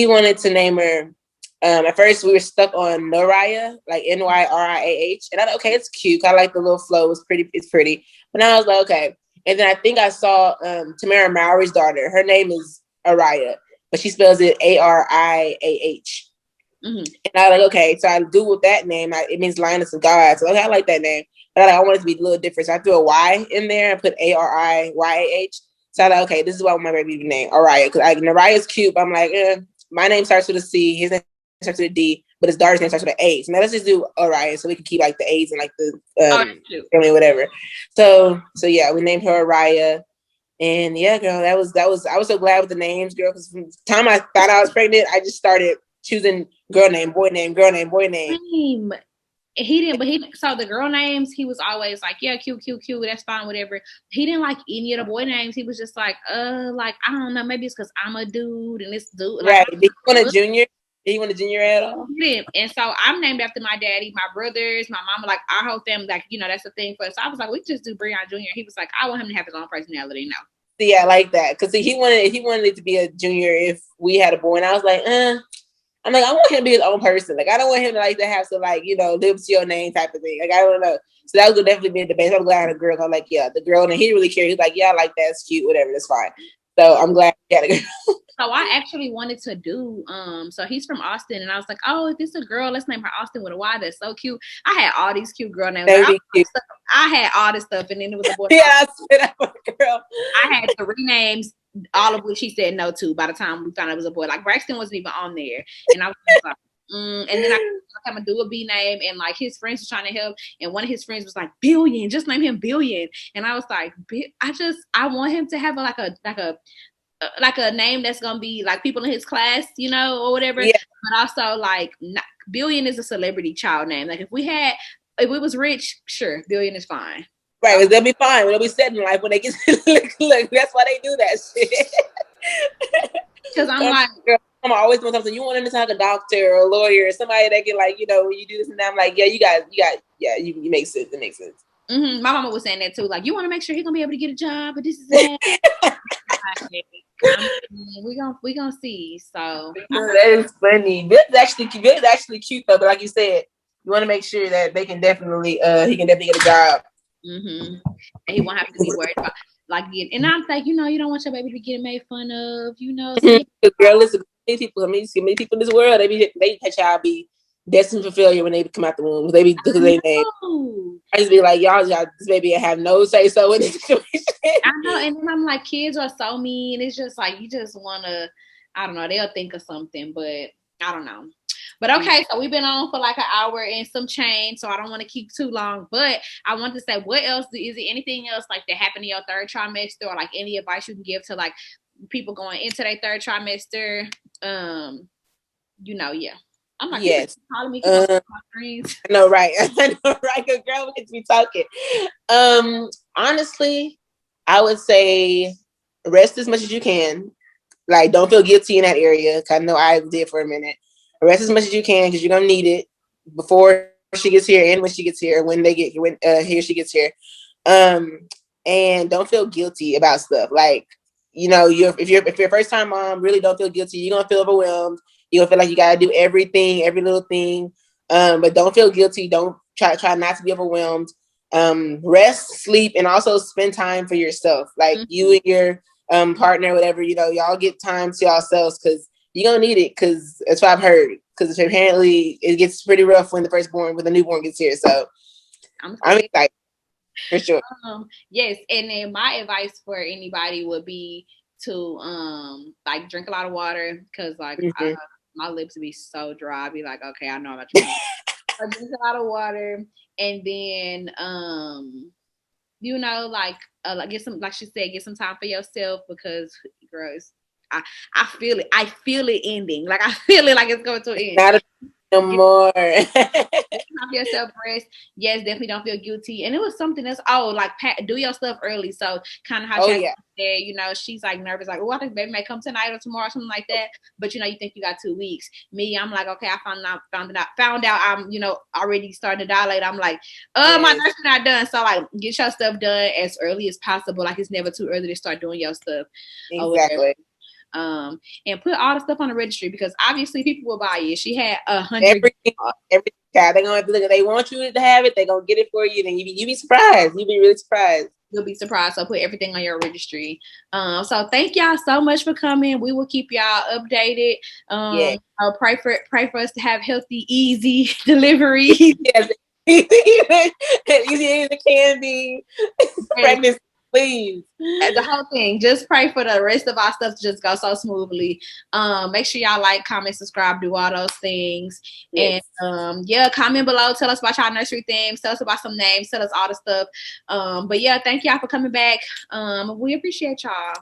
wanted to name her. At first, we were stuck on Noraya, like Nyriah, and I thought, okay, it's cute. I like the little flow. It's pretty. But now I was like, okay. And then I think I saw Tamara Mowry's daughter. Her name is Araya, but she spells it Ariah. And I was like, okay, so I do with that name. It means Lioness of God. So okay, I like that name. But I want it to be a little different. So I threw a Y in there and put Ariah. So I thought, okay, this is what I want my baby to name, Araya. Because Naraya is cute, but I'm like, my name starts with a C, his name starts with a D, but his daughter's name starts with an A. So now let's just do Araya so we can keep like the A's and like the family, whatever. So yeah, we named her Araya. And yeah, girl, I was so glad with the names, girl, because from the time I found out I was pregnant, I just started choosing girl name, boy name, girl name, boy name. He didn't, but he saw the girl names. He was always like, yeah, cute, that's fine, whatever. He didn't like any of the boy names. He was just like, like I don't know, maybe it's because I'm a dude and this dude. Like, right? Did you want a junior? Did you want a junior at all? And so I'm named after my daddy, my brothers, my mama, like our whole family. Like that's the thing for us. So I was like, we just do Breon Junior. He was like, I want him to have his own personality now. Yeah, I like that because he wanted it to be a junior if we had a boy, and I was like, I'm like, I want him to be his own person. Like, I don't want him to like to have to like, live to your name type of thing. Like, I don't know. So that would definitely be a debate. So I'm glad I had a girl. I'm like, yeah, the girl, and he didn't really care. He's like, yeah, I like that. It's cute, whatever. That's fine. So I'm glad he had a girl. So I actually wanted to do, so he's from Austin, and I was like, oh, if it's a girl, let's name her Austin with a Y. That's so cute. I had all these cute girl names. I had all this stuff, and then it was a boy. Yeah, I said I was a girl. I had 3 names, all of which he said no to by the time we found out it was a boy. Like Braxton wasn't even on there, and I was like, and then I'm gonna do a B name, and like his friends were trying to help, and one of his friends was like, Billion, just name him Billion, and I was like, I want him to have like a name that's gonna be like people in his class, or whatever. Yeah. But also like Billion is a celebrity child name. Like if we was rich, sure, Billion is fine. Right, they'll be fine. They'll be set in life when they get look. That's why they do that shit. Because I'm like, I'm always doing something. You want him to sound like a doctor or a lawyer or somebody that can like, when you do this and that. I'm like, yeah, you make sense. It makes sense. My mama was saying that too. Like, you want to make sure he's gonna be able to get a job, but this is that. we gonna see. So that is funny. Bill's actually cute though. But like you said, you want to make sure that they can definitely he can definitely get a job. And he won't have to be worried about like getting. And I'm like, you don't want your baby to get made fun of. So girl, listen, many people in this world they child be destined for failure when they come out the womb. They be because they name. I just be like, y'all, this baby have no say so in this situation. I know, and then I'm like, kids are so mean. It's just like you just wanna, I don't know, they'll think of something, but I don't know. But okay, so we've been on for like an hour and some change, so I don't want to keep too long. But I want to say, what else is there anything else like that happened in your 3rd trimester, or like any advice you can give to like people going into their 3rd trimester? Yeah. I'm like, yes. Calling me I know, right? I know, right? Good girl, we get to be talking. Honestly, I would say rest as much as you can. Like, don't feel guilty in that area. I know I did for a minute. Rest as much as you can because you're gonna need it before she gets here and when she gets here, when she gets here. And don't feel guilty about stuff. Like, you know, if you're first time mom, really don't feel guilty. You're gonna feel overwhelmed. You're gonna feel like you gotta do everything, every little thing. But don't feel guilty. Don't try not to be overwhelmed. Rest, sleep, and also spend time for yourself. Like you and your partner, whatever, you know, y'all get time to yourselves because you're gonna need it, because that's what I've heard. Because apparently it gets pretty rough when the newborn gets here. So I'm excited. For sure. Yes, and then my advice for anybody would be to like drink a lot of water, because like my lips would be so dry. I'd be like, okay, I know I'm about to drink a lot of water, and then you know, like get some, like she said, get some time for yourself, because girls, I feel it. I feel it ending. Like I feel it like it's going to end. Not no more. Have yourself rest. Yes, definitely don't feel guilty. And it was something else. Oh, like do your stuff early. So kind of how Chastadie said, you know, she's like nervous, like, oh, I think baby may come tonight or tomorrow, or something like that. But you know, you think you got 2 weeks. Me, I'm like, okay, I found out I'm, you know, already starting to dilate. I'm like, my nursing not done. So like, get your stuff done as early as possible. Like it's never too early to start doing your stuff. Exactly. And put all the stuff on the registry, because obviously people will buy it. She had 100. Everything. They're gonna look. They want you to have it. They're gonna get it for you. Then you be surprised. You be really surprised. You'll be surprised. So put everything on your registry. So thank y'all so much for coming. We will keep y'all updated. Pray for us to have healthy, easy delivery. Yes. Easy as it can be. Pregnancy. Please. The whole thing. Just pray for the rest of our stuff to just go so smoothly. Make sure y'all like, comment, subscribe, do all those things. Yes. And comment below. Tell us about y'all nursery things. Tell us about some names. Tell us all the stuff. But yeah, thank y'all for coming back. We appreciate y'all.